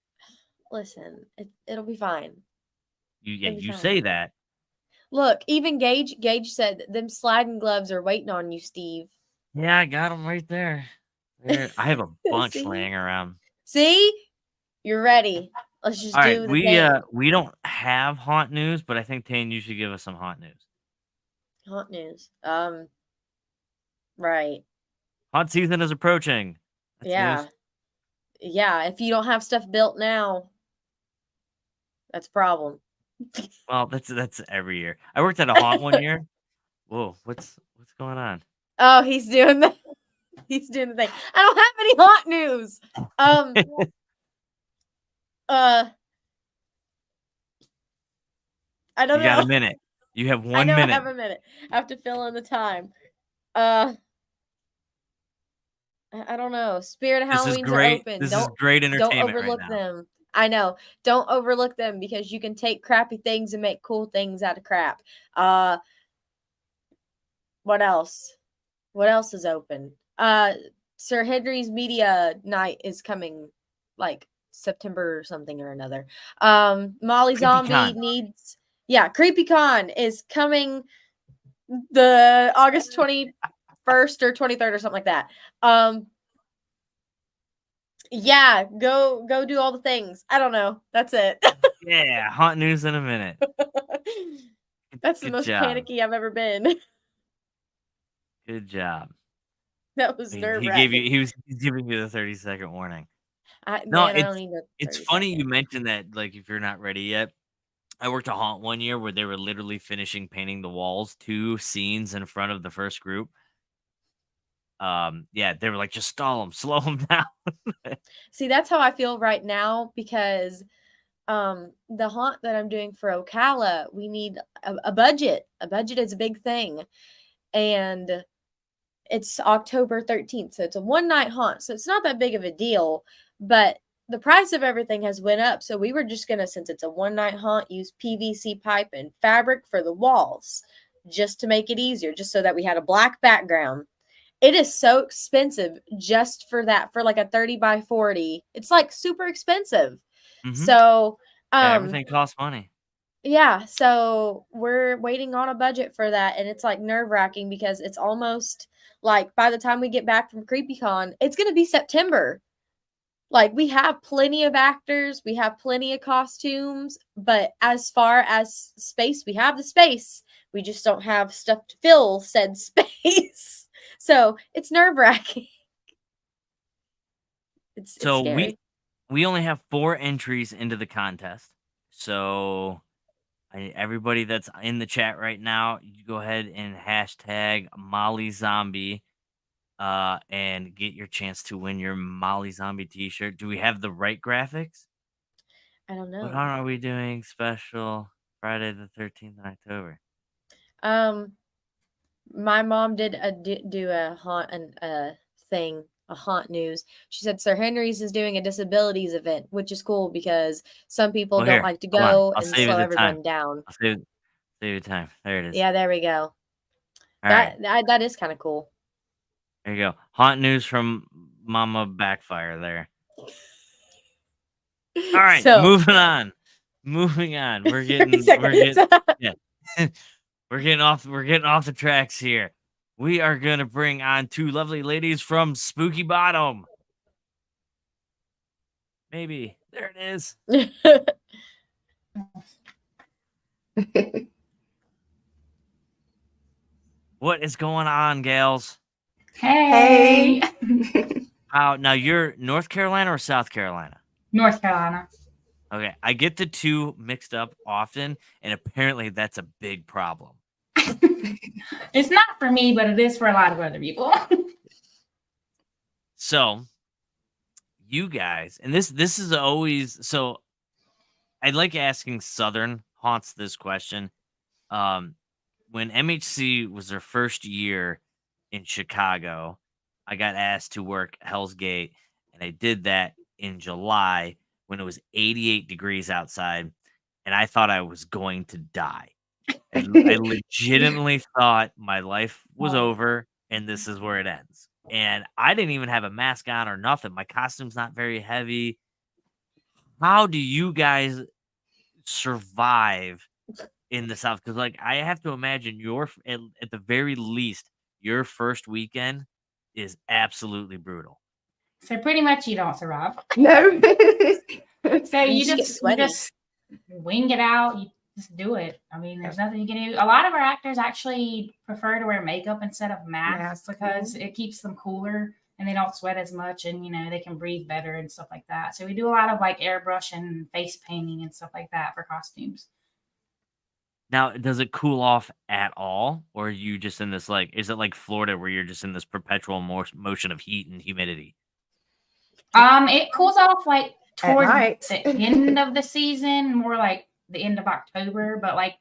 Listen, it'll be fine. It'll be
You
fine.
say that.
Look, even Gage said that them sliding gloves are waiting on you, Steve.
Yeah, I got them right there. I have a bunch
See?
laying around.
See? You're ready. Let's just
All right,
do the thing.
we don't have haunt news, but I think Tane, you should give us some haunt news.
Haunt news. Right.
Haunt season is approaching. That's
Yeah.
news.
Yeah, if you don't have stuff built now, that's a problem.
Well, that's every year. I worked at a haunt one year. Whoa, what's going on?
Oh, he's doing the he's doing the thing. I don't have any haunt news. I don't
You
know.
got a minute. You have 1
I know
minute.
I have a minute. I have to fill in the time. I don't know. Spirit
This is
Halloweens are
great.
open.
This is great
Don't
entertainment right
overlook
now.
them. I know. Don't overlook them because you can take crappy things and make cool things out of crap. What else? What else is open? Sir Henry's media night is coming like September or something or another. Molly Zombie
CreepyCon.
needs CreepyCon is coming the August 21st or 23rd or something like that. Yeah, go do all the things. I don't know. That's it.
Yeah, haunt news in a minute.
That's the
Good
most
job.
panicky I've ever been.
Good job.
That was nerve-wracking.
He's giving you the 30-second warning. No,
I don't need no
it's
30
funny you
seconds.
mentioned that, like, if you're not ready yet. I worked a haunt one year where they were literally finishing painting the walls, 2 scenes in front of the first group. Yeah, they were like, "Just stall them, slow them down."
See, that's how I feel right now because the haunt that I'm doing for Ocala, we need a budget. A budget is a big thing. And it's October 13th. So it's a one-night haunt. So it's not that big of a deal, but the price of everything has went up. So we were just going to, since it's a one-night haunt, use PVC pipe and fabric for the walls just to make it easier, just so that we had a black background. It is so expensive just for that, for like a 30 by 40. It's like super expensive. So,
Yeah, everything costs money.
yeah, so we're waiting on a budget for that, and it's like nerve-wracking because it's almost like by the time we get back from CreepyCon, it's going to be September. Like we have plenty of actors, we have plenty of costumes, but as far as space, we have the space. We just don't have stuff to fill said space. So it's nerve-wracking. It's
So
scary.
we only have 4 entries into the contest. So everybody that's in the chat right now, you go ahead and hashtag Molly Zombie, and get your chance to win your Molly Zombie T-shirt. Do we have the right graphics?
I don't know.
What are we doing special Friday the 13th in October?
My mom did do a haunt thing, a haunt news. She said Sir Henry's is doing a disabilities event, which is cool because some people
Well,
don't
here,
like to
hold on.
go
I'll
and
save you
slow
the time.
everyone down.
I'll save you time. There it is.
Yeah, there we go.
All right.
That is kind of cool.
There you go. Haunt news from Mama Backfire there. All right,
So
moving on. Moving on. We're getting yeah. we're getting off the tracks here. We are gonna bring on 2 lovely ladies from Spooky Bottom. Maybe. There it is. What is going on, gals?
Hey.
How now you're North Carolina or South Carolina?
North Carolina.
Okay, I get the 2 mixed up often, and apparently that's a big problem.
It's not for me, but it is for a lot of other people.
So, you guys, and this is always so. I like asking Southern haunts this question. When MHC was their first year in Chicago, I got asked to work Hell's Gate, and I did that in July when it was 88 degrees outside, and I thought I was going to die. I legitimately thought my life was over. and this is where it ends. And I didn't even have a mask on or nothing. My costume's not very heavy. How do you guys survive in the South? Because like I have to imagine at the very least your first weekend is absolutely brutal.
So pretty much you don't survive.
No.
So
You
you
just get
just
sweaty.
wing it out. You just do it. I mean, there's nothing you can do. A lot of our actors actually prefer to wear makeup instead of masks because it keeps them cooler and they don't sweat as much, and they can breathe better and stuff like that. So we do a lot of like airbrush and face painting and stuff like that for costumes.
Now, does it cool off at all, or are you just in this like? Is it like Florida where you're just in this perpetual motion of heat and humidity?
It cools off like towards
night.
the end of the season, more like the end of October, but like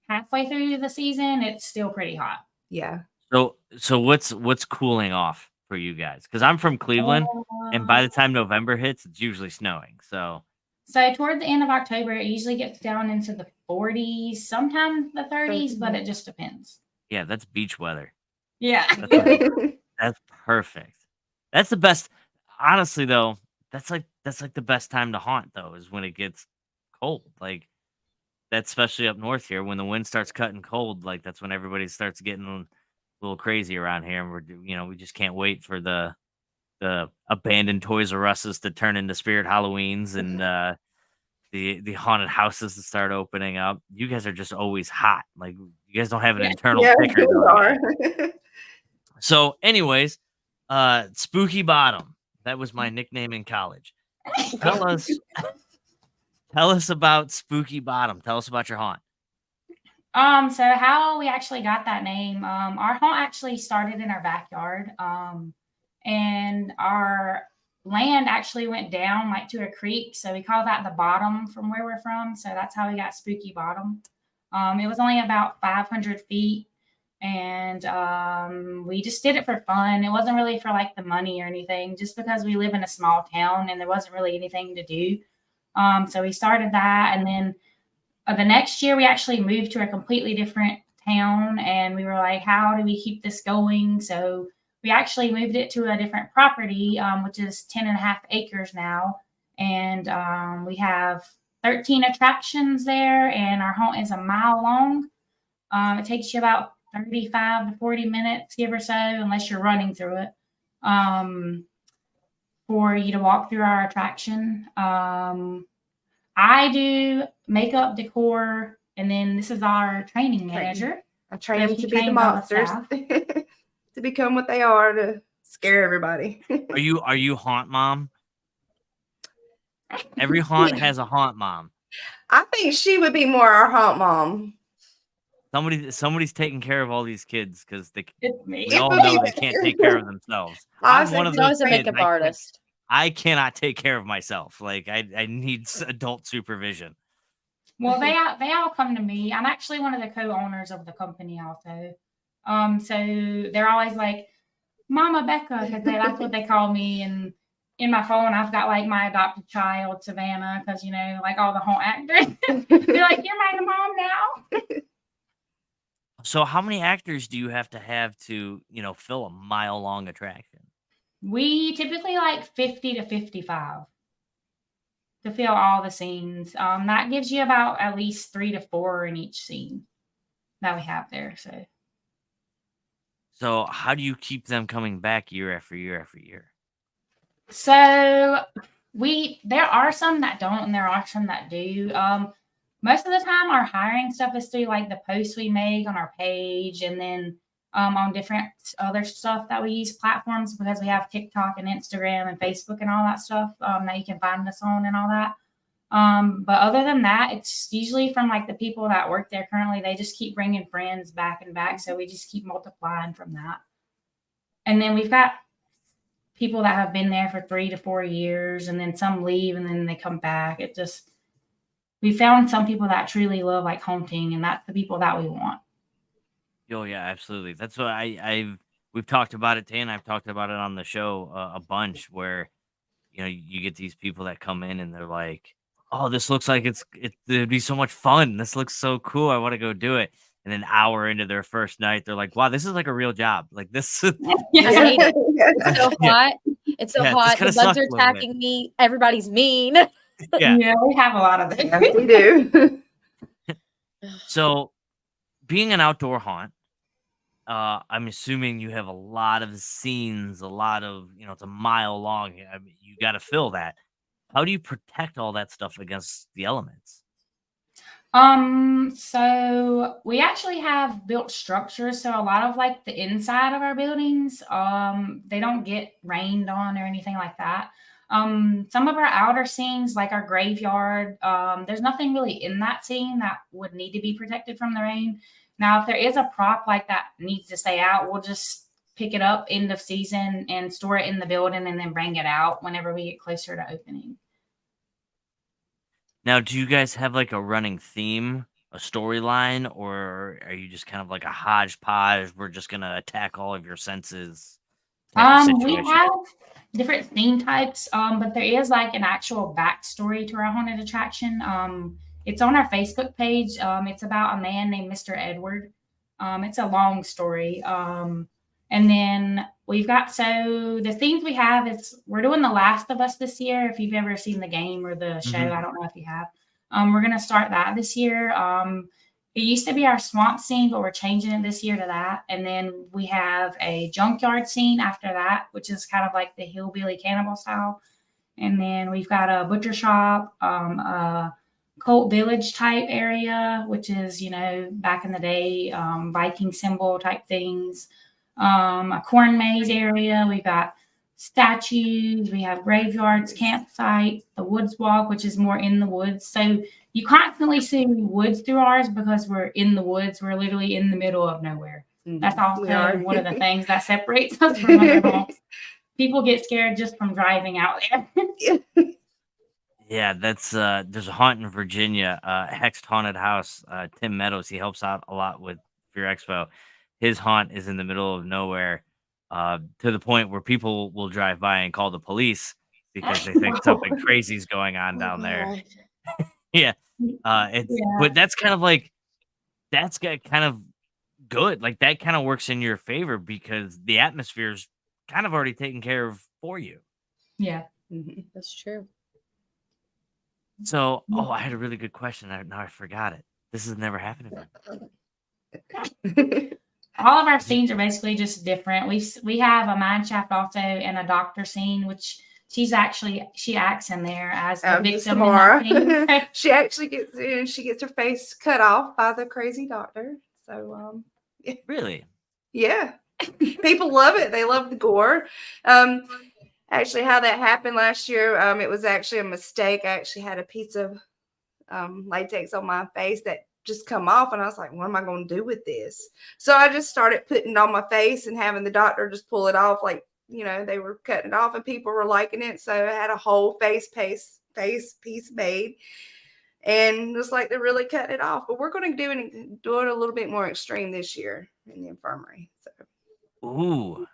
halfway through the season, it's still pretty hot.
Yeah.
So what's cooling off for you guys? Because I'm from Cleveland, and by the time November hits, it's usually snowing. So
toward the end of October, it usually gets down into the 40s, sometimes the 30s, but it just depends.
yeah, that's beach weather.
Yeah.
That's perfect. That's the best. Honestly, though, that's like the best time to haunt though is when it gets cold. Like that's especially up north here when the wind starts cutting cold. Like that's when everybody starts getting a little crazy around here, and we just can't wait for the abandoned Toys R Us's to turn into Spirit Halloweens and the haunted houses to start opening up. You guys are just always hot. Like you guys don't have an internal ticker.
we are.
So, anyways, Spooky Bottom. That was my nickname in college. Tell us about Spooky Bottom. Tell us about your haunt.
So how we actually got that name, our haunt actually started in our backyard. And our land actually went down like to a creek. So we call that the bottom from where we're from. So that's how we got Spooky Bottom. It was only about 500 feet. And we just did it for fun. It wasn't really for like the money or anything, just because we live in a small town and there wasn't really anything to do. So we started that. And then the next year we actually moved to a completely different town. And we were like, how do we keep this going? So we actually moved it to a different property, which is 10.5 acres now. And we have 13 attractions there, and our haunt is a mile long. It takes you about 35 to 40 minutes, give or so, unless you're running through it, for you to walk through our attraction. I do makeup, decor, and then this is our training manager.
I train them to be the monsters. To become what they are, to scare everybody.
Are you haunt mom? Every haunt has a haunt mom.
I think she would be more our haunt mom.
Somebody's taking care of all these kids because
we
all know they can't take care of themselves. I'm one of those
a makeup artist.
I cannot take care of myself. Like I need adult supervision.
Well, they all come to me. I'm actually one of the co-owners of the company also. So they're always like, Mama Becca, because that's what they call me. And in my phone, I've got like my adopted child, Savannah, because like all the haunt actors. They're like, you're my mom now.
So how many actors do you have to fill a mile-long attraction?
We typically like 50 to 55 to fill all the scenes. That gives you about at least 3 to 4 in each scene that we have there.
So how do you keep them coming back year after year after year?
So there are some that don't, and there are some that do. Most of the time, our hiring stuff is through like the posts we make on our page, and then on different other stuff that we use platforms, because we have TikTok and Instagram and Facebook and all that stuff that you can find us on and all that. But other than that, it's usually from like the people that work there currently. They just keep bringing friends back and back. So we just keep multiplying from that. And then we've got people that have been there for 3 to 4 years, and then some leave and then they come back. We found some people that truly love like haunting, and that's the people that we want.
Oh yeah, absolutely. That's what we've talked about it, Tay, and I've talked about it on the show a bunch, where you get these people that come in and they're like, oh, this looks like it'd be so much fun. This looks so cool. I want to go do it. and an hour into their first night, they're like, "Wow, this is like a real job. Like this."
I hate it. It's so
Yeah.
hot. It's so
Yeah, it just
hot. The
kinda
bugs
sucks
are
a little bit.
attacking me. Everybody's mean.
Yeah.
Yeah, we have a lot of
Yeah,
them.
we do.
So, being an outdoor haunt, I'm assuming you have a lot of scenes, a lot of, it's a mile long. I mean, you got to fill that. How do you protect all that stuff against the elements?
So we actually have built structures. So a lot of like the inside of our buildings, they don't get rained on or anything like that. Some of our outer scenes, like our graveyard, there's nothing really in that scene that would need to be protected from the rain. Now, if there is a prop like that needs to stay out, we'll just pick it up end of season and store it in the building and then bring it out whenever we get closer to opening.
Now, do you guys have like a running theme, a storyline, or are you just kind of like a hodgepodge? We're just going to attack all of your senses type of
We
situation?
have different theme types, but there is like an actual backstory to our haunted attraction. It's on our Facebook page. It's about a man named Mr. Edward. It's a long story. And then we've got, so the themes we have is we're doing The Last of Us this year. If you've ever seen the game or the show,
Mhm.
I don't know if you have. We're going to start that this year. It used to be our swamp scene, but we're changing it this year to that. And then we have a junkyard scene after that, which is kind of like the hillbilly cannibal style. And then we've got a butcher shop, a cult village type area, which is, back in the day, Viking symbol type things. A corn maze area. We've got statues. We have graveyards, campsites, the woods walk, which is more in the woods. So you constantly see woods through ours because we're in the woods. We're literally in the middle of nowhere. That's also one of the things that separates us from other homes. People get scared just from driving out there.
Yeah, that's there's a haunt in Virginia, Hexed Haunted House. Tim Meadows, he helps out a lot with Fear Expo. His haunt is in the middle of nowhere, to the point where people will drive by and call the police because they think something crazy is going on down there. Yeah, but that's kind of like kind of good. Like that kind of works in your favor because the atmosphere's kind of already taken care of for you.
Yeah.
That's true.
So, I had a really good question. Now I forgot it. This has never happened to me.
All of our scenes are basically just different. We have a mine shaft also and a doctor scene, which she acts in there as the victim.
She actually gets her face cut off by the crazy doctor. So
Really?
Yeah. People love it. They love the gore. Actually, how that happened last year, it was actually a mistake. I actually had a piece of latex on my face that just come off, and I was like, what am I going to do with this? So I just started putting it on my face and having the doctor just pull it off, like, they were cutting it off and people were liking it. So I had a whole face piece made, and just like they're really cutting it off. But we're going to do it a little bit more extreme this year in the infirmary. So
Ooh.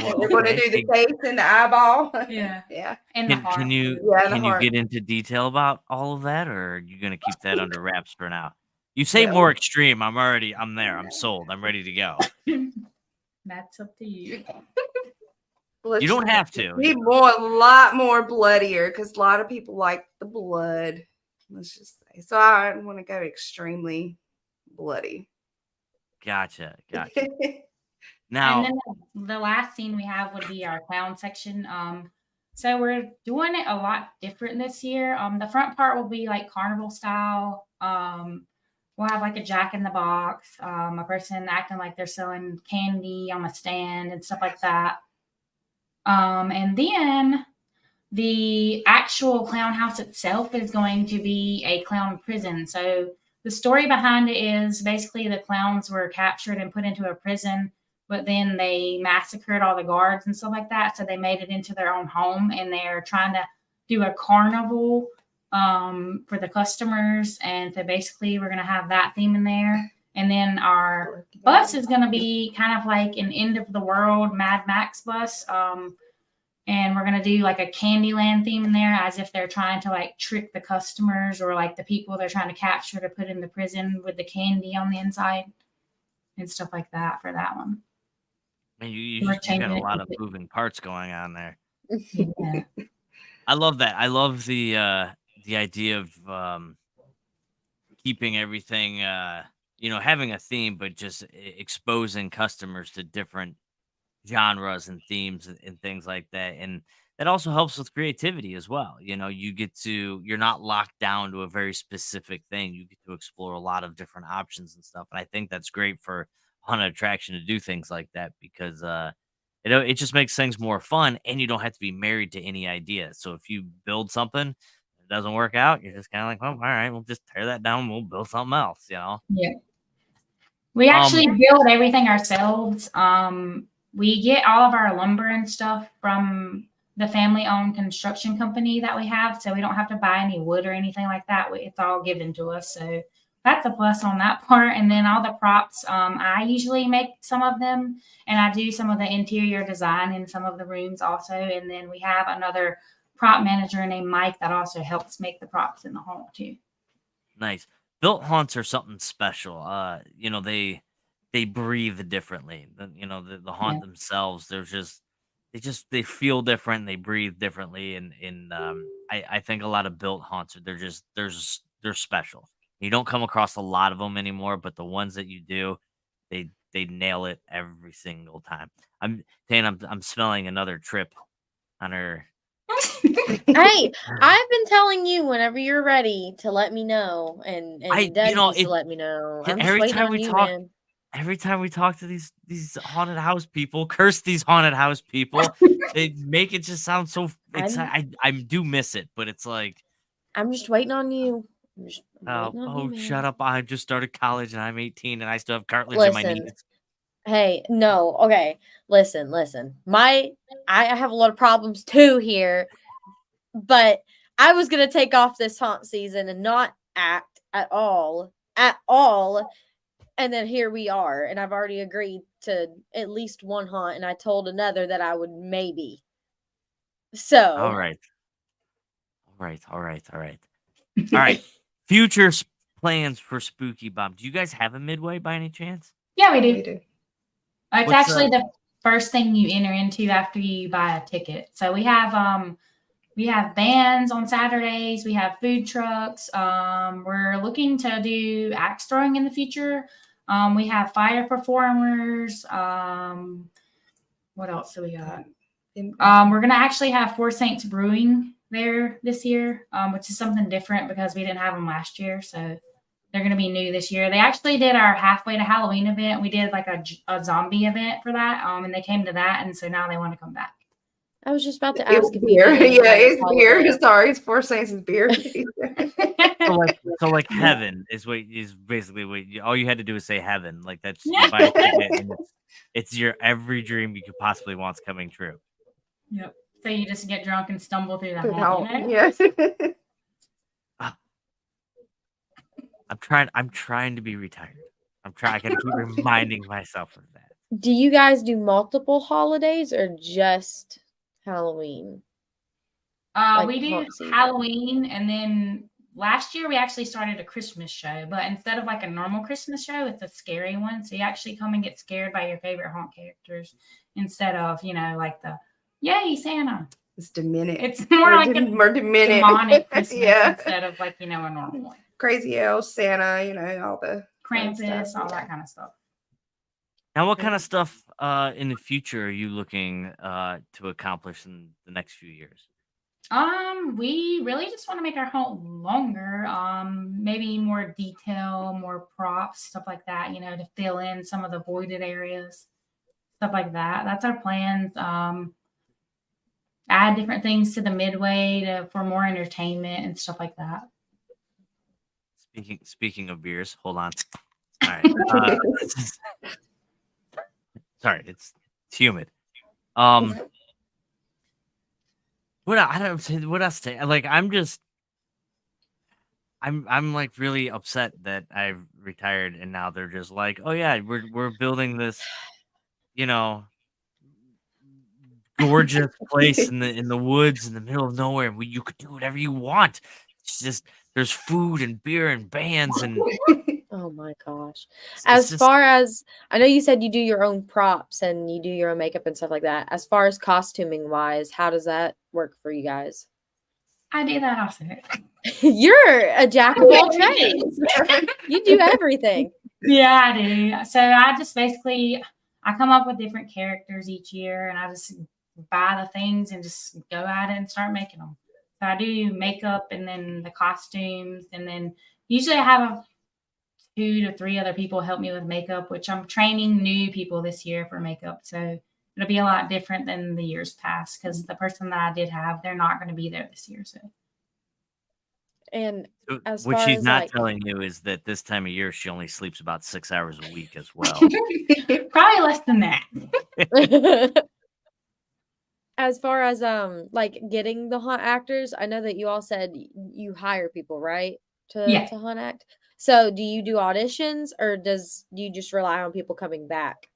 we're going to do the face and the eyeball.
Yeah.
Yeah.
And the
Can you get into detail about all of that, or are you going to keep that under wraps for now? You say more extreme. I'm there. I'm sold. I'm ready to go.
That's up to you.
You don't have to.
Need a lot more bloodier because a lot of people like the blood. Let's just say. So I want to go extremely bloody.
Gotcha. Now,
and then the last scene we have would be our clown section. So we're doing it a lot different this year. The front part will be like carnival style. We'll have like a Jack in the Box, a person acting like they're selling candy on a stand and stuff like that. And then the actual clown house itself is going to be a clown prison. So the story behind it is basically the clowns were captured and put into a prison, but then they massacred all the guards and stuff like that. So they made it into their own home, and they're trying to do a carnival for the customers. And so basically we're going to have that theme in there. And then our bus is going to be kind of like an end of the world Mad Max bus. And we're going to do like a Candyland theme in there, as if they're trying to like trick the customers or like the people they're trying to capture to put in the prison with the candy on the inside. and stuff like that for that one.
Man,
We're
you got
changing
a
it
lot of
completely.
moving parts going on there.
Yeah.
I love that. I love the idea of keeping everything having a theme, but just exposing customers to different genres and themes and things like that. And that also helps with creativity as well. You're not locked down to a very specific thing. You get to explore a lot of different options and stuff. And I think that's great for haunted attraction to do things like that because it just makes things more fun and you don't have to be married to any idea. So if you build something, it doesn't work out, you're just kind of like, well, all right, we'll just tear that down. We'll build something else.
Yeah. We actually build everything ourselves. We get all of our lumber and stuff from the family-owned construction company that we have, so we don't have to buy any wood or anything like that. It's all given to us, so that's a plus on that part. And then all the props, I usually make some of them, and I do some of the interior design in some of the rooms also. And then we have another prop manager named Mike that also helps make the props in the hall too.
Nice. Built haunts are something special. They breathe differently. The haunt themselves, they feel different. They breathe differently, and I think a lot of built haunts they're special. You don't come across a lot of them anymore, but the ones that you do, they nail it every single time. I'm smelling another trip on her.
Hey, I've been telling you whenever you're ready to let me know, and Doug needs to let me know. I'm just waiting on you, man.
Every time we talk to these haunted house people, curse these haunted house people, they make it just sound so exciting. I do miss it, but it's like
I'm just waiting on you.
Shut up! I just started college and I'm 18 and I still have cartilage in my knees.
Hey, no, okay. Listen. I have a lot of problems too here, but I was gonna take off this haunt season and not act at all. And then here we are, and I've already agreed to at least one haunt, and I told another that I would maybe. So.
All right. Future plans for Spooky Bomb. Do you guys have a midway by any chance?
Yeah, we do. It's actually the first thing you enter into after you buy a ticket. So we have bands on Saturdays. We have food trucks. We're looking to do axe throwing in the future. We have fire performers. What else do we got? We're going to actually have Four Saints Brewing there this year, which is something different because we didn't have them last year. So they're going to be new this year. They actually did our halfway to Halloween event. We did like a zombie event for that. And they came to that. And so now they want to come back.
I was just about to ask if
beer. Yeah, it's beer. Sorry, it's Four Saints is beer.
So like heaven is basically what all you had to do is say heaven. Like that's you buy a ticket and it's your every dream you could possibly want's coming true.
Yep. So you just get drunk and stumble through the hall.
Yes.
I'm trying to be retired. I gotta keep reminding myself of that.
Do you guys do multiple holidays or just Halloween?
We do Halloween, and then last year we actually started a Christmas show, but instead of like a normal Christmas show, it's a scary one. So you actually come and get scared by your favorite haunt characters instead of, like the yay Santa.
It's demonic.
It's more like a
more
demonic Christmas instead of like, a normal one.
Crazy elf, Santa, all the
Krampus, all that kind of stuff.
Now, what kind of stuff in the future are you looking to accomplish in the next few years?
We really just want to make our home longer. Maybe more detail, more props, stuff like that, to fill in some of the voided areas, stuff like that. That's our plans. Add different things to the midway for more entertainment and stuff like that.
Speaking of beers, hold on. All right. Sorry, it's humid. What else to say? Like I'm like really upset that I've retired and now they're just like, oh yeah, we're building this, gorgeous place in the woods in the middle of nowhere, and you could do whatever you want. It's just there's food and beer and bands and
oh Oh my gosh.
It's
As
just
far as I know, you said you do your own props and you do your own makeup and stuff like that. As far as costuming wise, how does that work for you guys?
I do that also.
You're a jack of all trades. You do everything.
Yeah, I do. So I just basically I come up with different characters each year, and I just buy the things and just go at it and start making them. So I do makeup and then the costumes, and then usually I have 2 to 3 other people help me with makeup, which I'm training new people this year for makeup. So it'll be a lot different than the years past because the person that I did have, they're not going to be there this year. So
And as
what
far
she's
as
not
like
telling you is that this time of year she only sleeps about 6 hours a week as well.
probably less than that.
as far as like getting the haunt actors, I know that you all said you hire people, right?
Yeah.
To haunt act. So do you do auditions or do you just rely on people coming back?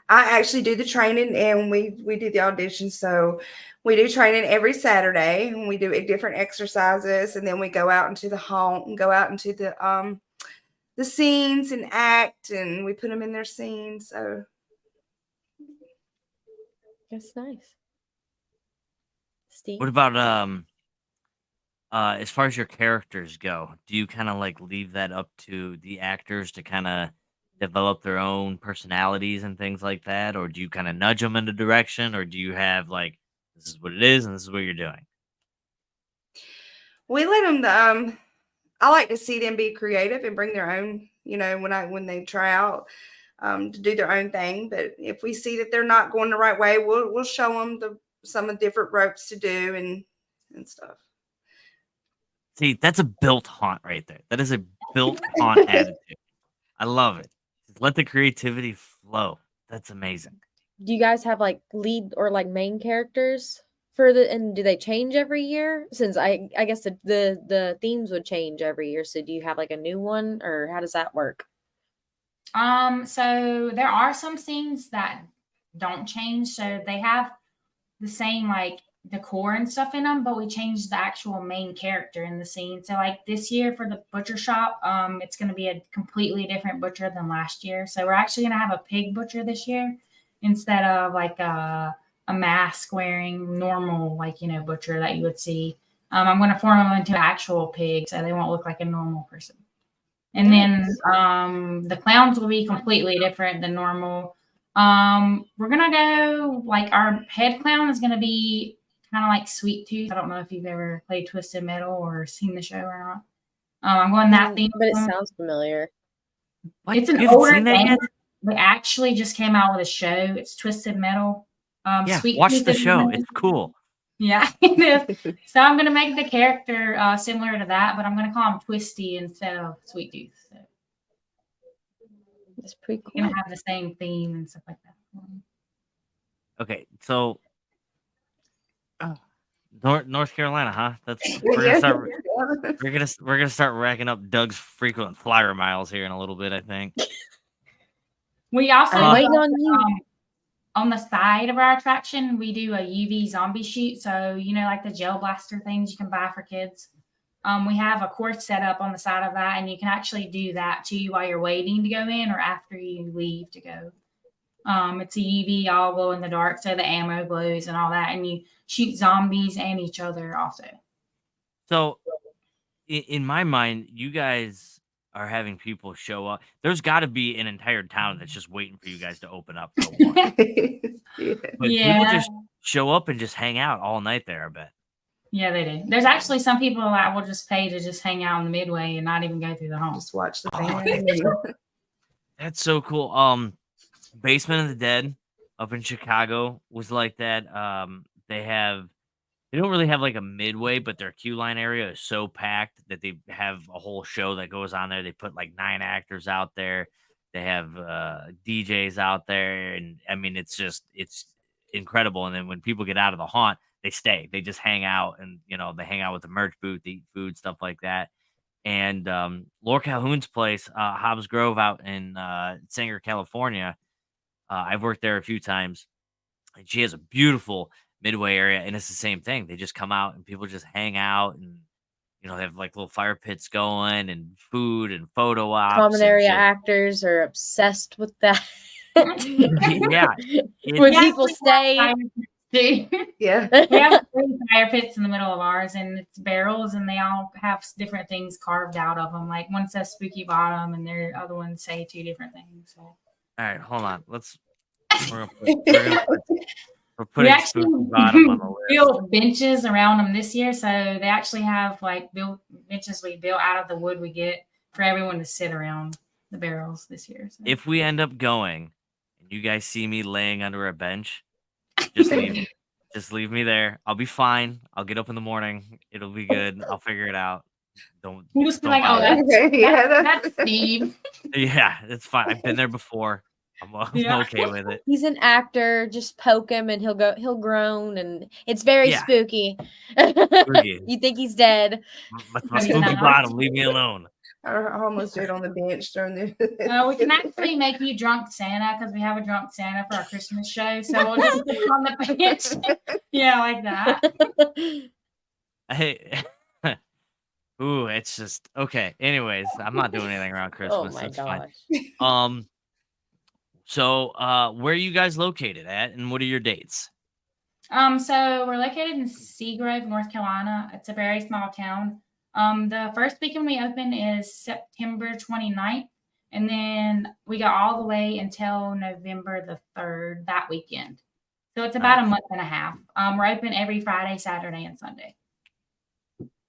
I actually do the training and we do the auditions. So we do training every Saturday and we do different exercises, and then we go out into the haunt and go out into the scenes and act, and we put them in their scenes. So
That's nice. Steve?
What about as far as your characters go, do you kind of like leave that up to the actors to kind of develop their own personalities and things like that, or do you kind of nudge them in a direction, or do you have like this is what it is and this is what you're doing?
we let them. I like to see them be creative and bring their own. When they try out to do their own thing. But if we see that they're not going the right way, we'll show them some of the different ropes to do and stuff.
See, that's a built haunt right there. That is a built haunt attitude. I love it. Just let the creativity flow. That's amazing.
Do you guys have like lead or like main characters for and do they change every year? Since I guess the themes would change every year. So do you have like a new one or how does that work?
So there are some scenes that don't change. So they have the same like decor and stuff in them, but we changed the actual main character in the scene. So like this year for the butcher shop, it's going to be a completely different butcher than last year. So we're actually going to have a pig butcher this year instead of like a mask wearing normal butcher that you would see. I'm going to form them into an actual pig so they won't look like a normal person. And then the clowns will be completely different than normal. We're gonna go like our head clown is gonna be kind of like Sweet Tooth. I don't know if you've ever played Twisted Metal or seen the show or not. I'm going that theme.
But it sounds familiar.
What?
It's an
You haven't
older
seen that
thing.
yet?
They actually just came out with a show. It's Twisted Metal.
Yeah,
Sweet
watch
Tooth
the
is
show.
one.
It's cool.
Yeah, it is. So I'm gonna make the character similar to that, but I'm gonna call him Twisty instead of Sweet Tooth. So
That's pretty cool.
gonna have the same theme and stuff like that.
Okay, so North Carolina, huh? We're gonna start racking up Doug's frequent flyer miles here in a little bit, I think.
We also
I'm waiting on you.
On the side of our attraction, we do a UV zombie shoot. So like the gel blaster things you can buy for kids. We have a course set up on the side of that, and you can actually do that too while you're waiting to go in or after you leave to go. It's a UV all glow in the dark, so the ammo glows and all that, and you shoot zombies and each other also.
So, in my mind, you guys are having people show up. There's got to be an entire town that's just waiting for you guys to open up for one. But people just show up and just hang out all night there, I bet.
Yeah, they do. There's actually some people that will just pay to just hang out in the midway and not even go through the home.
Just watch the
Oh,
band.
That's so cool. Basement of the Dead up in Chicago was like that. They don't really have like a midway, but their queue line area is so packed that they have a whole show that goes on there. They put like 9 actors out there. They have DJs out there, and I mean it's incredical. And then when people get out of the haunt, they stay. They just hang out, and they hang out with the merch booth, they eat food, stuff like that. And Laura Calhoun's place, Hobbs Grove out in Sanger, California. I've worked there a few times, and she has a beautiful midway area, and it's the same thing. They just come out and people just hang out, and they have like little fire pits going and food and photo ops.
Common
and
area
just-
actors are obsessed with that.
yeah.
When people stay.
Yeah.
We have 3 fire pits in the middle of ours, and it's barrels, and they all have different things carved out of them. Like one says Spooky Bottom, and the other ones say 2 different things. So.
All right, hold on. We're
We
putting
actually
Spooky Bottom on the list.
built benches around them this year, so they actually have like built benches we built out of the wood we get for everyone to sit around the barrels this year. So.
If we end up going and you guys see me laying under a bench, just leave me. Just leave me there. I'll be fine. I'll get up in the morning. It'll be good. I'll figure it out. Don't
just be
don't
like, oh,
bother.
that's Steve.
Yeah, it's fine. I've been there before. I'm
Yeah.
okay with it.
He's an actor. Just poke him and he'll groan, and it's very
Yeah.
spooky.
Spooky.
You think he's dead.
My
But he's
Spooky
not.
Bottom, leave me alone.
I almost did on the bench during the.
We can actually make you drunk Santa because we have a drunk Santa for our Christmas show. So we'll just put you on the bench. Yeah, like that.
Hey, ooh, it's just okay. Anyways, I'm not doing anything around Christmas.
Oh my
That's
gosh.
fine. So where are you guys located at, and what are your dates?
So we're located in Seagrove, North Carolina. It's a very small town. The first weekend we open is September 29th, and then we go all the way until November the 3rd that weekend. So it's about a month and a half. We're open every Friday, Saturday, and Sunday.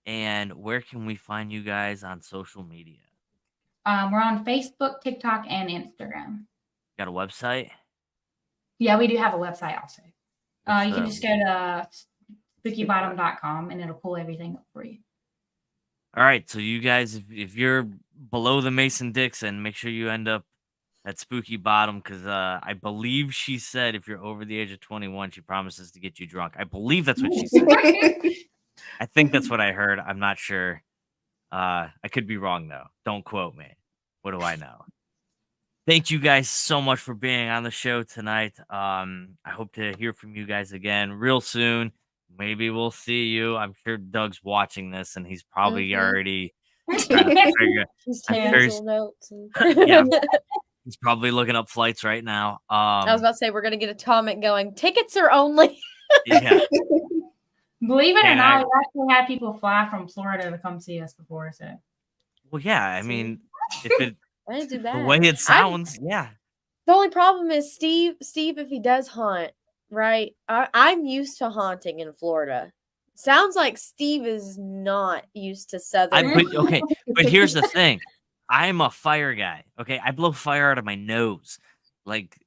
And where can we find you guys on social media?
We're on Facebook, TikTok, and Instagram.
Got a website?
Yeah, we do have a website also. You can
What's
just go to spookybottom.com and it'll pull everything up for you.
All right, so you guys, if you're below the Mason-Dixon, make sure you end up at Spooky Bottom because I believe she said if you're over the age of 21, she promises to get you drunk. I believe that's what she said. I think that's what I heard. I'm not sure. I could be wrong, though. Don't quote me. What do I know? Thank you guys so much for being on the show tonight. I hope to hear from you guys again real soon. Maybe we'll see you. I'm sure Doug's watching this, and he's probably already trying to figure.
He's
I'm
taking
sure
his
he's-
little notes.
yeah, he's probably looking up flights right now.
I was about to say we're gonna get a comment going. Tickets are only.
Yeah.
Believe it or
And
not, we've actually had people fly from Florida to come see us before. So
Well, yeah. I mean, if it
I didn't do
the
bad.
way it sounds, yeah.
The only problem is Steve, if he does haunt, right? I'm used to haunting in Florida. Sounds like Steve is not used to Southern.
Okay, but here's the thing. I'm a fire guy. Okay, I blow fire out of my nose. Like,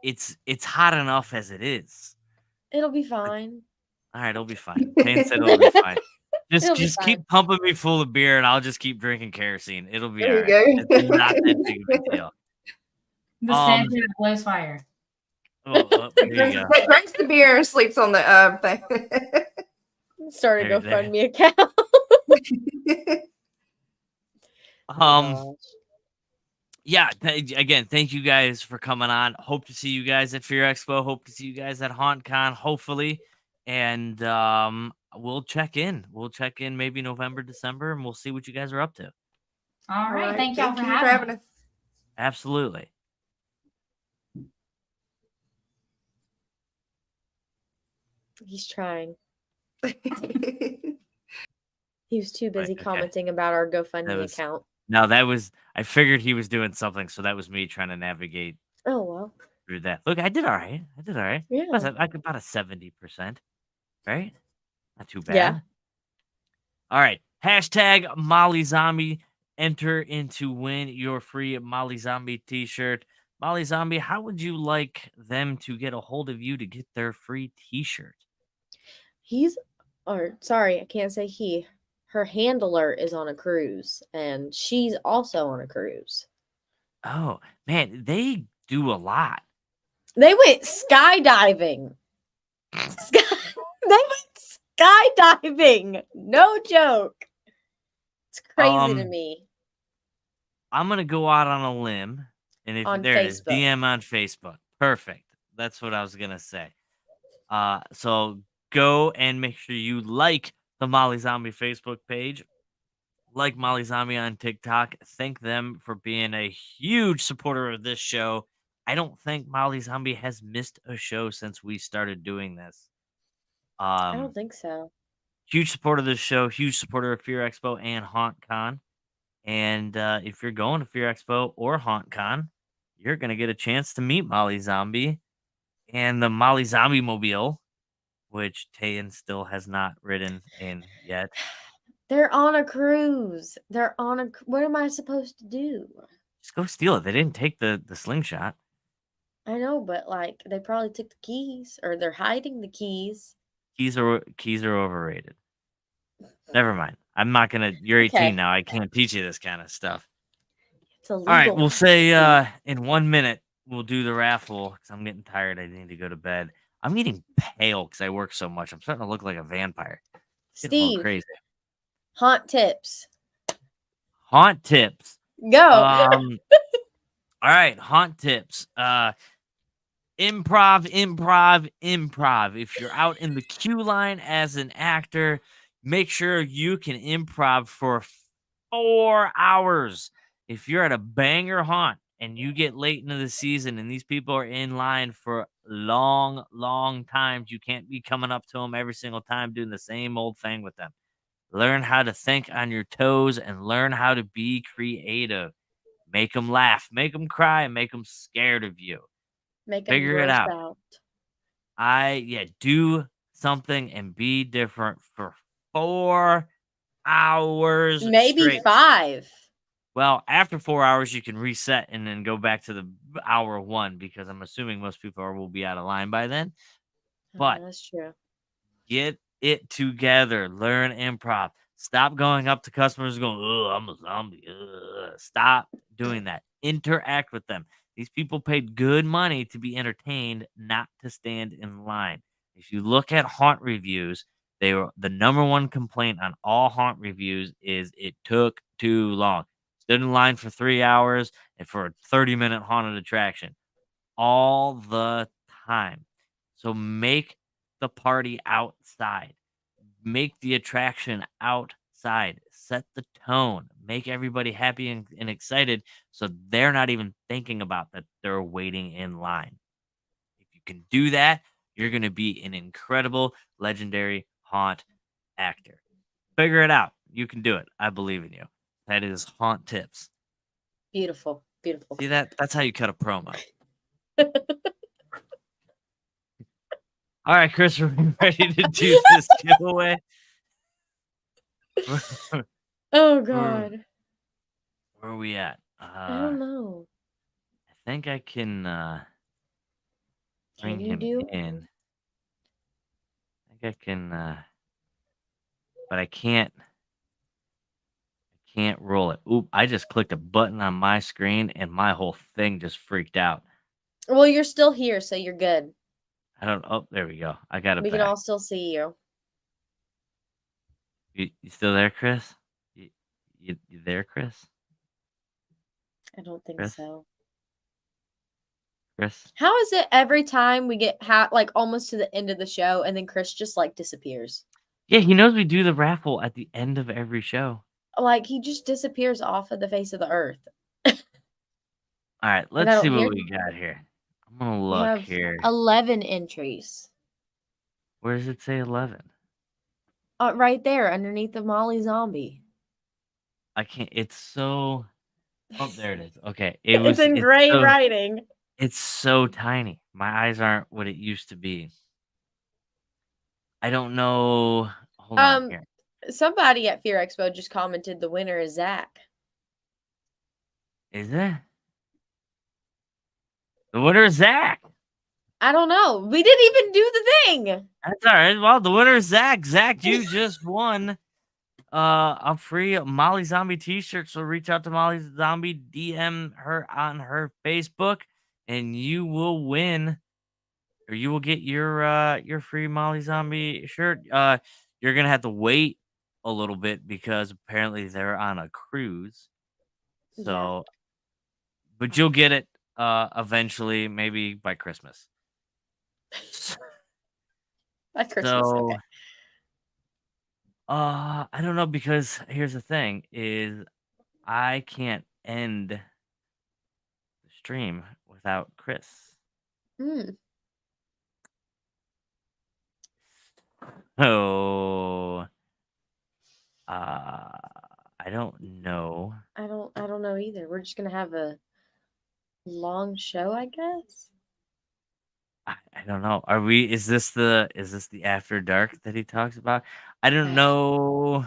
it's hot enough as it is.
It'll be fine.
All right, it'll be fine. Payne said it'll be fine.
It'll be
Just keep pumping me full of beer, and I'll just keep drinking kerosene. It'll be all
There
right.
you go.
It's not that big of a deal.
the Santa that blows fire.
There you go.
Drinks the beer and sleeps on the thing.
Start a
There-
GoFundMe account.
Yeah, again, thank you guys for coming on. Hope to see you guys at Fear Expo. Hope to see you guys at HauntCon, hopefully. And we'll check in. We'll check in maybe November, December, and we'll see what you guys are up to.
All right. Thank y'all for having us.
Absolutely.
He's trying. He was too busy
okay.
commenting about our GoFundMe
That was-
account.
No, I figured he was doing something, so that was me trying to navigate
Oh well.
through that. Look, I did all right.
Yeah.
I got about a 70%, right? Not too bad.
Yeah.
All right. Hashtag Molly Zombie. Enter in to win your free Molly Zombie t-shirt. Molly Zombie, how would you like them to get a hold of you to get their free t-shirt?
Sorry, I can't say he. Her handler is on a cruise, and she's also on a cruise.
Oh, man, they do a lot.
They went skydiving. They went skydiving. No joke. It's crazy to me.
I'm going to go out on a limb. And if
On
there it is,
Facebook.
DM on Facebook. Perfect. That's what I was going to say. So go and make sure you like the Molly Zombie Facebook page. like Molly Zombie on TikTok. Thank them for being a huge supporter of this show. I don't think Molly Zombie has missed a show since we started doing this.
I don't
Um,
think so.
Huge supporter of this show, huge supporter of Fear Expo and HauntCon. And if you're going to Fear Expo or HauntCon, you're gonna get a chance to meet Molly Zombie and the Molly Zombie Mobile, which Tayan still has not ridden in yet.
They're on a cruise. They're on a. What am I supposed to do?
Just go steal it. They didn't take the slingshot.
I know, but like they probably took the keys, or they're hiding the keys.
Keys are overrated. Never mind. I'm not gonna. You're 18
Okay.
now. I can't teach you this kind of stuff.
It's
All right,
illegal.
we'll say in 1 minute we'll do the raffle because I'm getting tired. I need to go to bed. I'm getting pale because I work so much. I'm starting to look like a vampire. It's getting a little
Steve,
crazy.
haunt tips.
Haunt tips.
Go.
All right, haunt tips. Improv. If you're out in the queue line as an actor, make sure you can improv for 4 hours. If you're at a banger haunt and you get late into the season and these people are in line for long times, you can't be coming up to them every single time doing the same old thing with them. Learn how to think on your toes and learn how to be creative. Make them laugh, make them cry, make them scared of you.
Make them
Figure it
gross
out.
out.
Do something and be different for 4 hours
Maybe
straight.
5.
Well, after 4 hours, you can reset and then go back to the hour 1 because I'm assuming most people will be out of line by then. But
That's true.
get it together. Learn improv. Stop going up to customers and going, "Oh, I'm a zombie." Stop doing that. Interact with them. These people paid good money to be entertained, not to stand in line. If you look at haunt reviews, they were the number one complaint on all haunt reviews is it took too long. Stood in line for 3 hours and for a 30-minute haunted attraction all the time. So make the party outside. Make the attraction outside. Set the tone. Make everybody happy and excited so they're not even thinking about that they're waiting in line. If you can do that, you're going to be an incredible, legendary haunt actor. Figure it out. You can do it. I believe in you. That is haunt tips.
Beautiful. Beautiful.
See that? That's how you cut a promo. All right, Chris, are we ready to do this giveaway?
Oh God.
Where are we at?
I don't know.
I think I can bring
Can you
him
do?
in. I think I can, but I can't roll it. Oop! I just clicked a button on my screen and my whole thing just freaked out.
Well, you're still here, so you're good.
I don't. Oh, there we go. I got it
We
back.
can all still see you.
You still there, Chris? You there, Chris?
I don't think
Chris?
so.
Chris?
How is it every time we get like almost to the end of the show and then Chris just like disappears?
Yeah, he knows we do the raffle at the end of every show.
Like he just disappears off of the face of the earth.
All right,
And I
let's see
don't
what
hear
we got here. I'm gonna
We
look
have
here.
11 entries.
Where does it say 11?
Right there underneath the Molly Zombie.
I can't. It's so. Oh, there it is. Okay,
It's in gray writing.
It's so tiny. My eyes aren't what it used to be. I don't know. Hold on here.
Somebody at Fear Expo just commented the winner is Zach.
Is it? The winner is Zach.
I don't know. We didn't even do the thing.
That's all right. Well, the winner is Zach. Zach, you just won a free Molly Zombie t-shirt. So reach out to Molly Zombie, DM her on her Facebook, and you will win, or you will get your free Molly Zombie shirt. You're gonna have to wait a little bit because apparently they're on a cruise. So, but you'll get it eventually, maybe by Christmas.
By Christmas,
So,
okay.
I don't know, because here's the thing: is I can't end the stream without Chris.
Mm,
So, I don't know.
I don't know either. We're just gonna have a long show, I guess.
I don't know. Are we? Is this the after dark that he talks about? I don't know.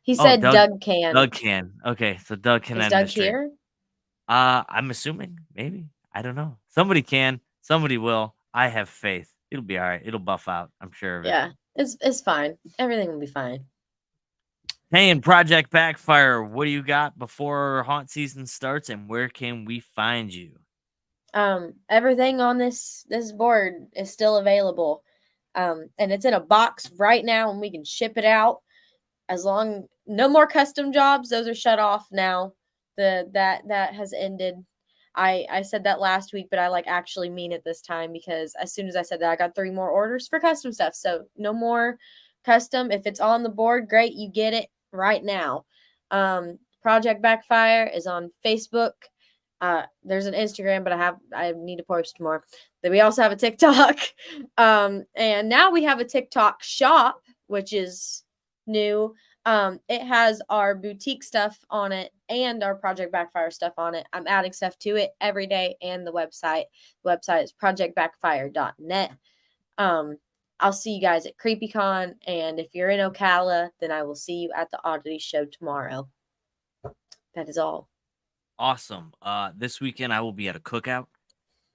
He
Oh,
said Doug can.
Doug can. Okay, so Doug can
Is
end the
Doug
stream.
here?
I'm assuming, maybe. I don't know. Somebody can. Somebody will. I have faith. It'll be all right. It'll buff out. I'm sure of it.
Yeah, it's fine. Everything will be fine.
Hey, and Project Backfire, what do you got before haunt season starts, and where can we find you?
Everything on this board is still available. And it's in a box right now, and we can ship it out. As long no more custom jobs, those are shut off now. That has ended. I said that last week, but I actually mean it this time, because as soon as I said that, I got 3 more orders for custom stuff. So no more custom. If it's on the board, great, you get it right now. Project Backfire is on Facebook. There's an Instagram, but I need to post more. Then we also have a TikTok. And now we have a TikTok shop, which is new. It has our boutique stuff on it and our Project Backfire stuff on it. I'm adding stuff to it every day, and the website. The website is projectbackfire.net. I'll see you guys at CreepyCon, and if you're in Ocala, then I will see you at the Oddity Show tomorrow. That is all.
Awesome. This weekend I will be at a cookout.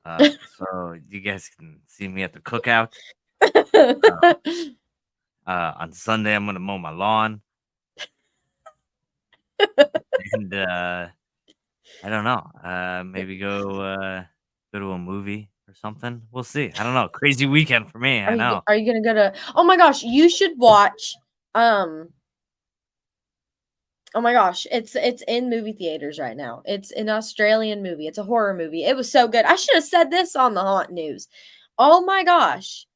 So you guys can see me at the cookout. On Sunday I'm gonna mow my lawn. And I don't know. Maybe go to a movie or something. We'll see. I don't know. Crazy weekend for me. I know.
Are you gonna go to? Oh my gosh, you should watch. Oh my gosh, it's in movie theaters right now. It's an Australian movie. It's a horror movie. It was so good. I should have said this on the haunt news. Oh my gosh.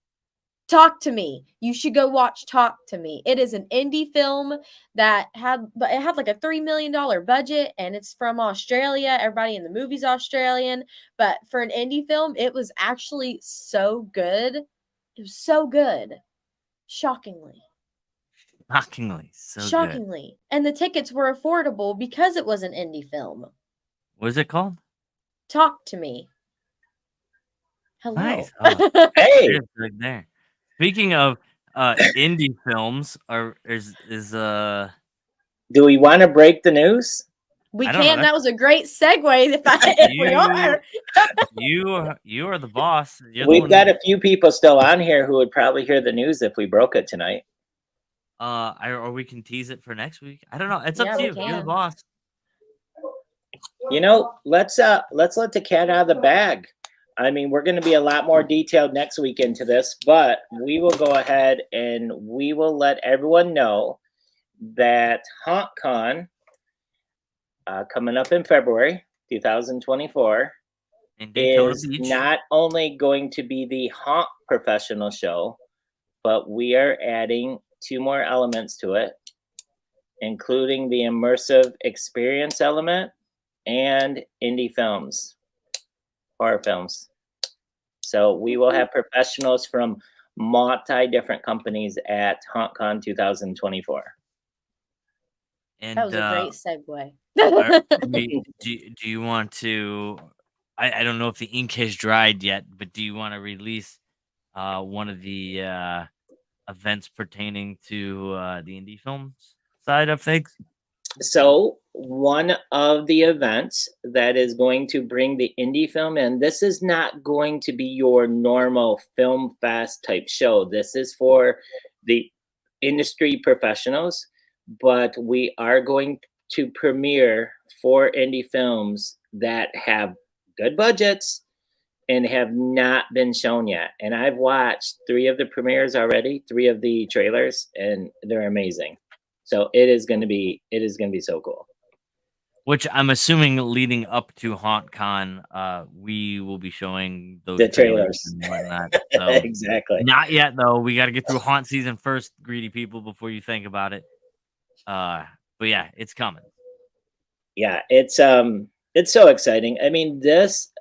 Talk to Me. You should go watch Talk to Me. It is an indie film that had like a $3 million budget, and it's from Australia. Everybody in the movie's Australian, but for an indie film, it was actually so good. It was so good. Shockingly.
Shockingly.
Good. And the tickets were affordable because it was an indie film.
What is it called?
Talk to Me. Hello.
Nice.
Hey.
Right there. Speaking of indie films,
do we want to break the news?
We can. That was a great segue. If we are.
You are the boss.
We've got a few people still on here who would probably hear the news if we broke it tonight.
Or we can tease it for next week. I don't know. It's up to you. You're the boss.
You know, let's let the cat out of the bag. I mean, we're going to be a lot more detailed next week into this, but we will go ahead and we will let everyone know that HauntCon coming up in February 2024 is not only going to be the haunt professional show, but we are adding 2 more elements to it, including the immersive experience element and indie films, horror films. So we will have professionals from different companies at HauntCon 2024.
And
that was a great segue.
Do you want to? I don't know if the ink has dried yet, but do you want to release one of the events pertaining to the indie films side of things?
So one of the events that is going to bring the indie film in, this is not going to be your normal film fest type show. This is for the industry professionals, but we are going to premiere 4 indie films that have good budgets and have not been shown yet. And I've watched 3 of the premieres already, 3 of the trailers, and they're amazing. So it is going to be so cool.
Which I'm assuming leading up to HauntCon, we will be showing those
The
trailers
trailers.
and whatnot. So
Exactly.
not yet though. We got to get through haunt season first, greedy people, before you think about it. But yeah, it's coming.
Yeah, it's so exciting. I mean, this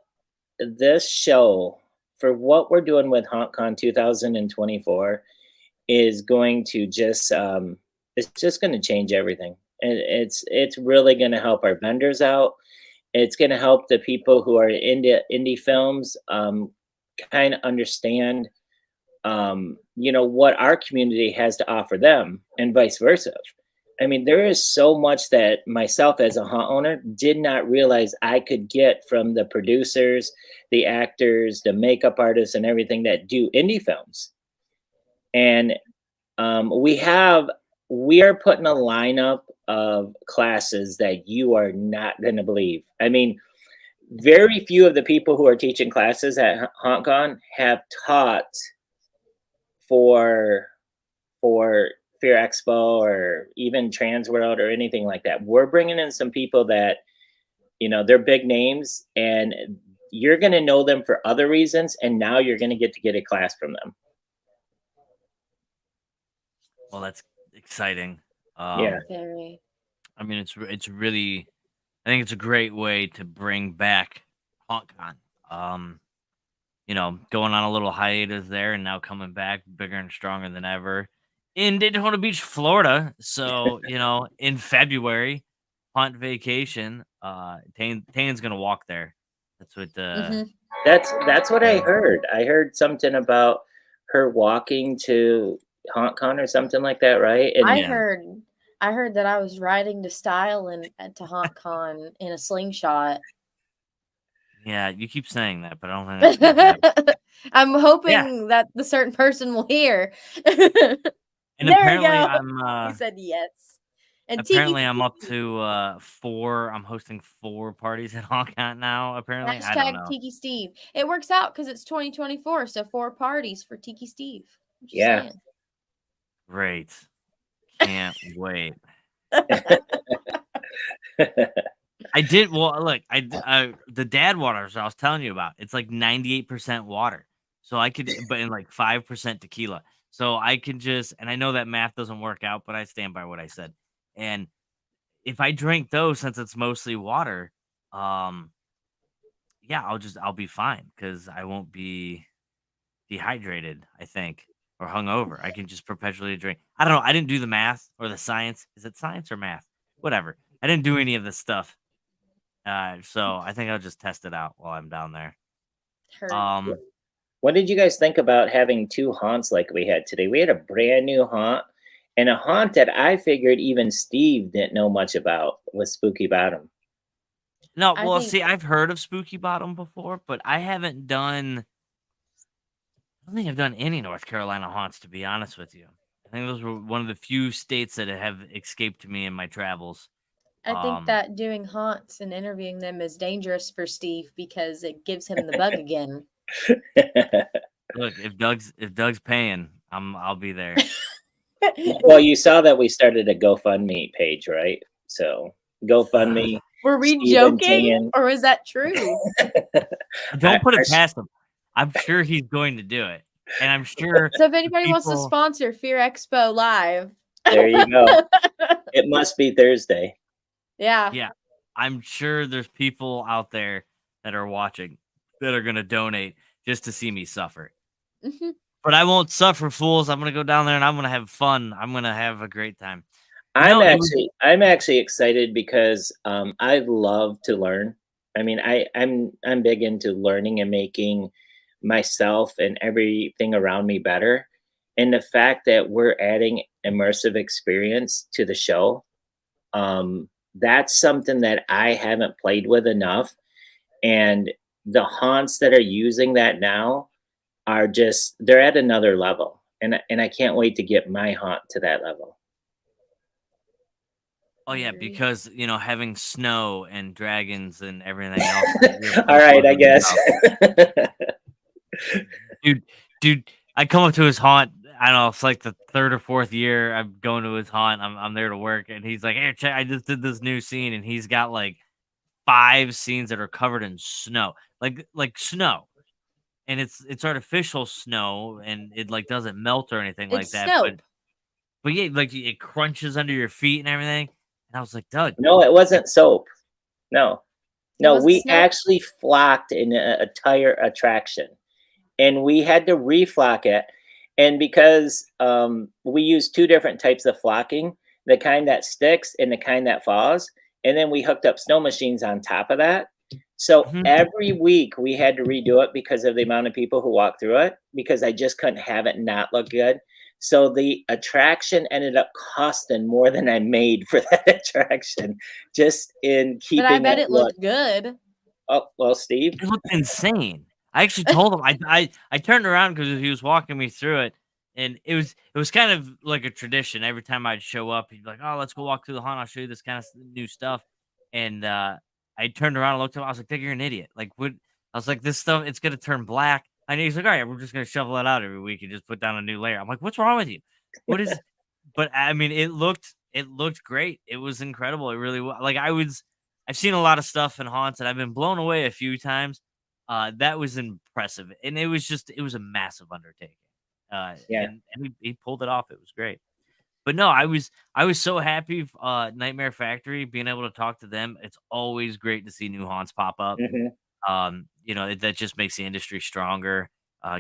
show, for what we're doing with HauntCon 2024, is going to just it's just going to change everything. And it's really going to help our vendors out. It's going to help the people who are into indie films kind of understand what our community has to offer them, and vice versa. I mean, there is so much that myself as a haunt owner did not realize I could get from the producers, the actors, the makeup artists, and everything that do indie films. And we are putting a lineup of classes that you are not going to believe. I mean, very few of the people who are teaching classes at HauntCon have taught for Fear Expo or even Trans World or anything like that. We're bringing in some people that, they're big names, and you're going to know them for other reasons, and now you're going to get a class from them.
Well, that's exciting.
Yeah.
Very.
I mean, it's really, I think it's a great way to bring back HauntCon. Going on a little hiatus there and now coming back bigger and stronger than ever in Daytona Beach, Florida. So, in February, Haunt Vacation, Tane's gonna walk there. That's what
That's what I heard. I heard something about her walking to HauntCon or something like that, right? And
I heard that I was riding to style and to HauntCon in a slingshot.
Yeah, you keep saying that, but I don't think that's gonna happen.
I'm hoping that the certain person will hear.
And
there
apparently
you go.
I'm
He said yes. And
apparently I'm up to 4. I'm hosting 4 parties at HauntCon now. Apparently, I don't know.
Tiki Steve. It works out because it's 2024, so 4 parties for Tiki Steve.
Yeah.
Great. Can't wait. I did look. The dad waters I was telling you about. It's like 98% water, so I could, but in like 5% tequila. So I can just, and I know that math doesn't work out, but I stand by what I said. And if I drink those, since it's mostly water, yeah, I'll be fine because I won't be dehydrated, I think, or hungover. I can just perpetually drink. I don't know. I didn't do the math or the science. Is it science or math? Whatever. I didn't do any of this stuff. So I think I'll just test it out while I'm down there.
What did you guys think about having 2 haunts like we had today? We had a brand new haunt and a haunt that I figured even Steve didn't know much about, was Spooky Bottom.
No, well, see, I've heard of Spooky Bottom before, but I don't think I've done any North Carolina haunts, to be honest with you. I think those were one of the few states that have escaped me in my travels.
I think that doing haunts and interviewing them is dangerous for Steve because it gives him the bug again.
Look, if Doug's paying, I'll be there.
Well, you saw that we started a GoFundMe page, right? So GoFundMe.
Were we joking, or is that true?
Don't put it past him. I'm sure he's going to do it, and I'm sure.
So if anybody wants to sponsor Fear Expo Live,
there you go. It must be Thursday.
Yeah.
Yeah. I'm sure there's people out there that are watching that are going to donate just to see me suffer.
Mm-hmm.
But I won't suffer, fools. I'm going to go down there and I'm going to have fun. I'm going to have a great time.
I'm actually excited because I love to learn. I mean, I'm big into learning and making myself and everything around me better. And the fact that we're adding immersive experience to the show, that's something that I haven't played with enough. And the haunts that are using that now are they're at another level. And I can't wait to get my haunt to that level.
Oh yeah, because having snow and dragons and everything else.
All right, I guess.
dude, I come up to his haunt I don't know, it's like the third or fourth year I'm going to his haunt. I'm there to work, and he's like, "Here, check! I just did this new scene," and he's got like 5 scenes that are covered in snow, like snow, and it's artificial snow, and it like doesn't melt or anything like
It's
that, but
Snope.
yeah, like it crunches under your feet and everything. And I was like, Doug,
No, it wasn't soap. No,
It
no,
wasn't
we
Snope.
actually flocked in a tire attraction, and we had to reflock it. And because we use two different types of flocking, the kind that sticks and the kind that falls, and then we hooked up snow machines on top of that. So
mhm.
every week we had to redo it because of the amount of people who walked through it, because I just couldn't have it not look good. So the attraction ended up costing more than I made for that attraction, just in
But I
keeping
bet
it
it
look.
looked good.
Oh well, Steve.
It looked insane. I actually told him I turned around because he was walking me through it, and it was kind of like a tradition. Every time I'd show up, he'd be like, "Oh, let's go walk through the haunt. I'll show you this kind of new stuff." And I turned around and looked at him. I was like, "Dick, you're an idiot. Like, what?" I was like, "This stuff, it's gonna turn black." And he's like, "All right, we're just gonna shovel it out every week and just put down a new layer." I'm like, "What's wrong with you? What is?" But I mean, it looked great. It was incredible. It really was. Like I've seen a lot of stuff in haunts, and I've been blown away a few times. That was impressive, and it was a massive undertaking.
Yeah.
And he pulled it off. It was great. But no, I was so happy. Nightmare Factory, being able to talk to them. It's always great to see new haunts pop up.
Hmm.
That just makes the industry stronger.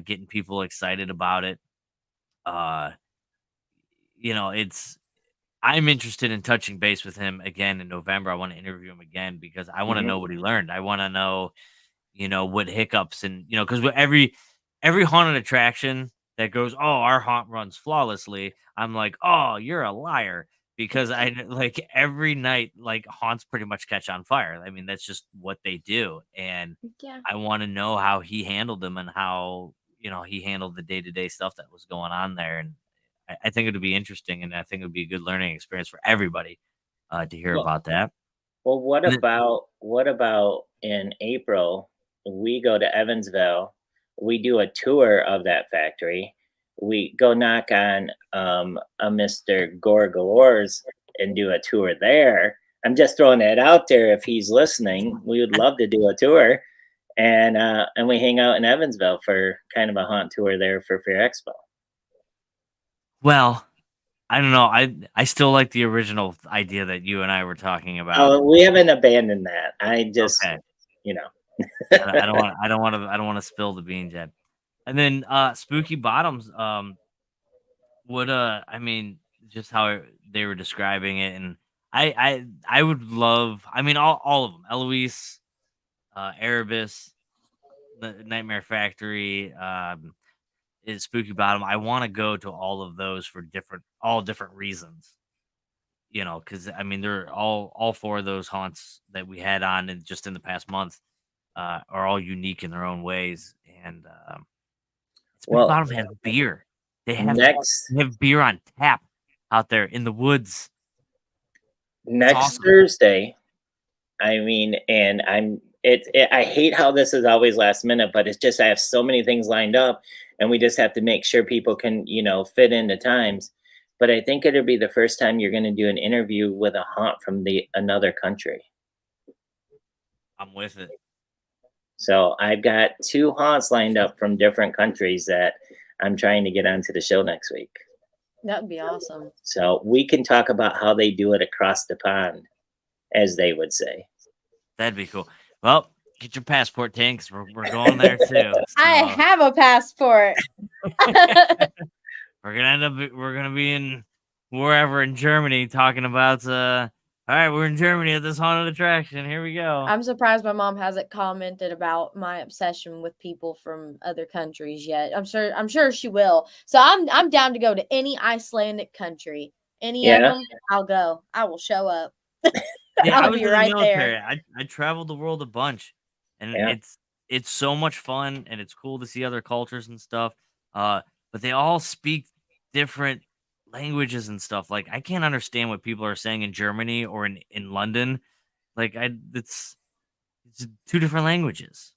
Getting people excited about it. Uh, it's I'm interested in touching base with him again in November. I want to interview him again because I want to
Hmm.
know what he learned. I want to know, what hiccups, and because every haunted attraction that goes, "Oh, our haunt runs flawlessly," I'm like, "Oh, you're a liar," because like every night, like haunts pretty much catch on fire. I mean, that's just what they do, and
Yeah.
I want to know how he handled them and how he handled the day to day stuff that was going on there, and I think it would be interesting, and I think it would be a good learning experience for everybody to hear
Well,
about that.
well, what
And then,
about what about in April? We go to Evansville. We do a tour of that factory. We go knock on a Mr. Gore Galore's and do a tour there. I'm just throwing that out there. If he's listening, we would love to do a tour, and we hang out in Evansville for kind of a haunt tour there for Fair Expo.
well, I don't know. I still like the original idea that you and I were talking about.
Oh, we haven't abandoned that. I just,
Okay.
you know.
I don't want to spill the beans yet. And then Spooky Bottoms, what I mean, just how they were describing it, and I would love, I mean, all of them, Eloise, Erebus, the Nightmare Factory, is Spooky Bottom. I want to go to all of those for all different reasons. Because I mean, they're all four of those haunts that we had on and just in the past month are all unique in their own ways. And Spooky
Well,
Bottom has beer. They have
next
they have beer on tap out there in the woods. It's
next
awesome.
Thursday, I mean, and I hate how this is always last minute, but it's just I have so many things lined up, and we just have to make sure people can, fit into times. But I think it'll be the first time you're going to do an interview with a haunt from the another country.
I'm with it.
So I've got two haunts lined up from different countries that I'm trying to get onto the show next week.
That would be awesome.
So we can talk about how they do it across the pond, as they would say.
That'd be cool. Well, get your passport, Tank, 'cause we're going there too.
I
So
have a passport.
we're gonna be in wherever in Germany talking about all right, we're in Germany at this haunted attraction. Here we go.
I'm surprised my mom hasn't commented about my obsession with people from other countries yet. I'm sure she will. So I'm down to go to any Icelandic country. Any of
Yeah.
them, I'll go. I will show up.
Yeah, I
I'll
was
be
in the
right
military.
there.
I traveled the world a bunch, and
Yeah.
it's so much fun, and it's cool to see other cultures and stuff. But they all speak different languages and stuff. Like I can't understand what people are saying in Germany or in London. Like it's two different languages.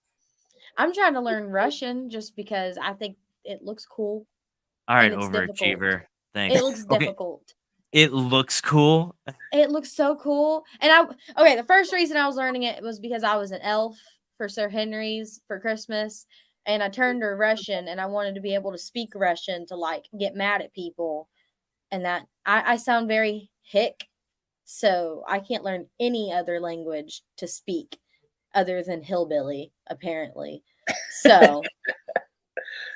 I'm trying to learn Russian just because I think it looks cool.
All right,
and it's difficult.
overachiever. Thanks.
It looks
Okay,
difficult.
it looks cool.
It looks so cool. And the first reason I was learning it was because I was an elf for Sir Henry's for Christmas, and I turned to Russian, and I wanted to be able to speak Russian to like get mad at people, and that I sound very hick, so I can't learn any other language to speak other than hillbilly, apparently. So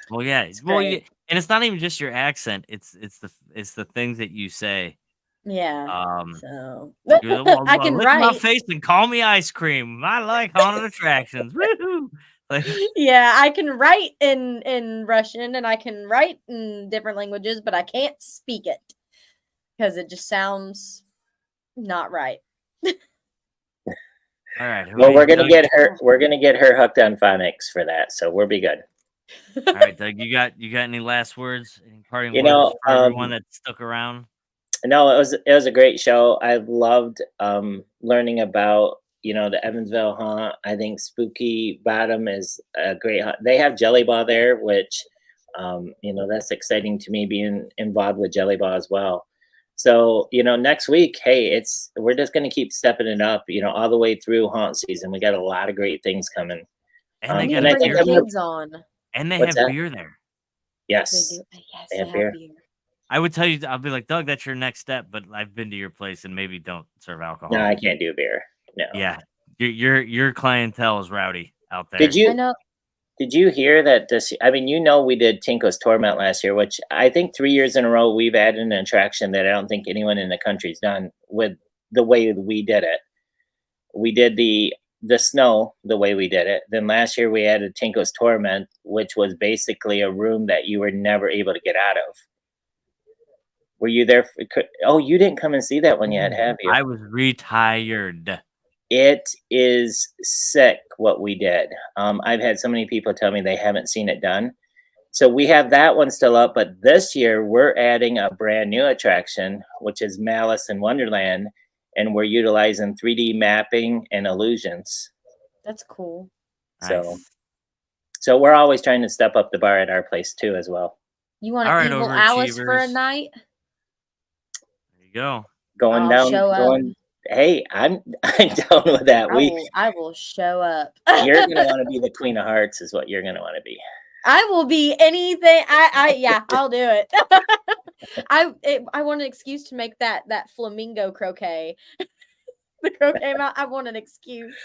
Well, yeah.
it's
Well,
great.
and it's not even just your accent. It's the things that you say.
Yeah.
Um,
So
well,
I can
lick my
write.
face and call me ice cream. I like haunted attractions. Woohoo! Like,
Yeah, I can write in Russian and I can write in different languages, but I can't speak it because it just sounds not right.
all right.
Well, we're gonna
Doug,
get her. We're gonna get her hooked on phonics for that, so we'll be good.
all right, Doug. You got any last words? Any parting
You
words
know,
for everyone that stuck around?
no, it was a great show. I loved learning about the Evansville haunt. I think Spooky Bottom is a great haunt. They have Jelly Ball there, which that's exciting to me being involved with Jelly Ball as well. So next week, hey, we're just gonna keep stepping it up. All the way through haunt season. We got a lot of great things coming.
And they
You
got
need to
a
bring
beer.
the kids on.
And they
What's
have
that?
beer there.
They
Yes,
do. Yes,
they
they
have
have
beer.
beer.
I would tell you, I'll be like, Doug, that's your next step, but I've been to your place and maybe don't serve alcohol.
No, I can't do beer. No.
Yeah, your clientele is rowdy out there.
Did
I
you
know.
did you hear that this? I mean, we did Tinko's Torment last year, which I think 3 years in a row we've added an attraction that I don't think anyone in the country's done with the way we did it. We did the snow the way we did it. Then last year we added Tinko's Torment, which was basically a room that you were never able to get out of. Were you there? Oh, you didn't come and see that one yet, have you?
I was retired.
It is sick what we did. I've had so many people tell me they haven't seen it done. So we have that one still up, but this year we're adding a brand new attraction, which is Malice in Wonderland, and we're utilizing 3D mapping and illusions.
That's cool.
So,
Nice.
so we're always trying to step up the bar at our place too, as well.
You want
All
an
right,
evil Alice for a
overachievers.
night?
There you go.
Going
I'll
down,
show up.
going. Hey, I'm down with that.
I will show up.
You're gonna want to be the Queen of Hearts, is what you're gonna want to be.
I will be anything. Yeah, I'll do it. I want an excuse to make that flamingo croquet. The croquet mount. I want an excuse.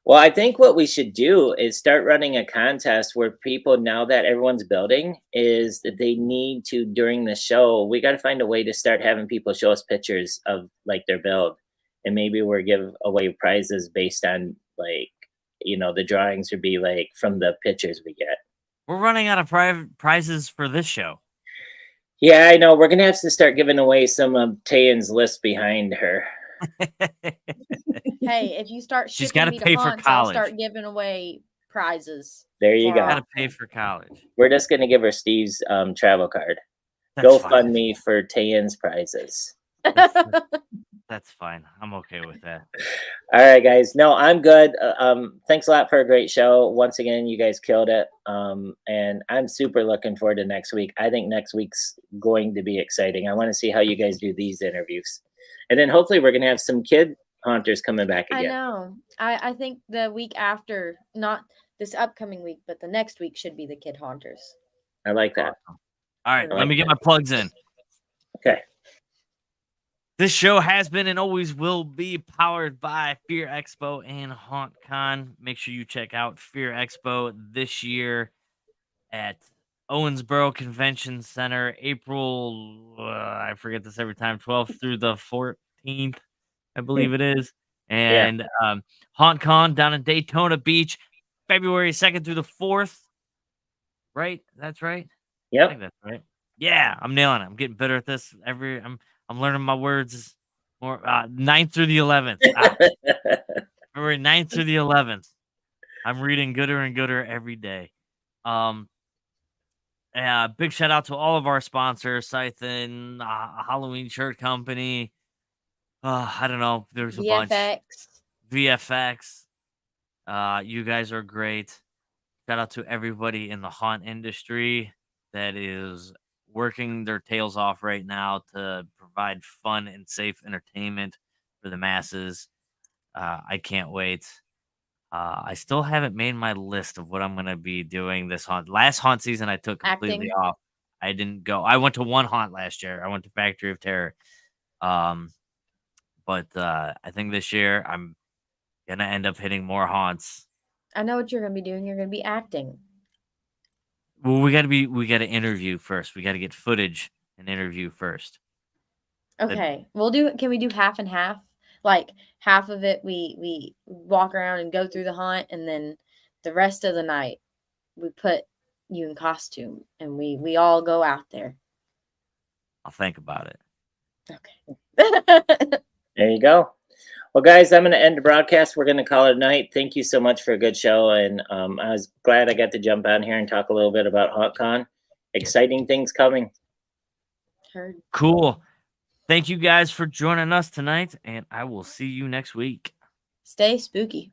Well, I think what we should do is start running a contest where people, now that everyone's building, is that they need to, during the show, we got to find a way to start having people show us pictures of like their build, and maybe we'll give away prizes based on like the drawings would be like from the pictures we get.
We're running out of prizes for this show.
Yeah, I know. We're gonna have to start giving away some of Tayan's list behind her.
Hey, if you start
She's
shipping
gotta
me
pay
to
for
haunts, I'll
college.
start giving away prizes.
There you go.
Gotta pay for college.
We're just gonna give her Steve's travel card.
That's
Go
fine.
fund me for Tayan's prizes.
That's fine. I'm okay with that.
All right, guys. No, I'm good. Thanks a lot for a great show. Once again, you guys killed it. And I'm super looking forward to next week. I think next week's going to be exciting. I want to see how you guys do these interviews. And then hopefully we're going to have some kid haunters coming back again.
I know. I think the week after, not this upcoming week, but the next week should be the kid haunters.
I like that.
All right,
I
let me
like
get
that.
my plugs in.
Okay.
This show has been and always will be powered by Fear Expo and HauntCon. Make sure you check out Fear Expo this year at Owensboro Convention Center, April, I forget this every time, 12th through the 14th, I believe it is. And HauntCon down in Daytona Beach, February 2nd through the 4th. Right? That's right? I
Yep.
think that's right. Yeah, I'm nailing it. I'm getting better at this. I'm learning my words more. 9th through the 11th. February 9th through the 11th. I'm reading gooder and gooder every day. Big shout out to all of our sponsors, Scythen, Halloween Shirt Company. I don't know. There's a bunch. VFX. You guys are great. Shout out to everybody in the haunt industry that is working their tails off right now to provide fun and safe entertainment for the masses. I can't wait. I still haven't made my list of what I'm going to be doing this haunt. Last haunt season, I took completely
Acting.
off. I didn't go. I went to one haunt last year. I went to Factory of Terror. But I think this year I'm going to end up hitting more haunts.
I know what you're going to be doing. You're going to be acting.
Well, we got to interview first. We got to get footage and interview first.
Okay. Can we do half and half? Like half of it we walk around and go through the haunt, and then the rest of the night we put you in costume and we all go out there.
I'll think about it.
Okay.
There you go. Well, guys, I'm going to end the broadcast. We're going to call it a night. Thank you so much for a good show. And I was glad I got to jump on here and talk a little bit about HauntCon. Exciting things coming.
Heard.
Cool. Thank you guys for joining us tonight, and I will see you next week.
Stay spooky.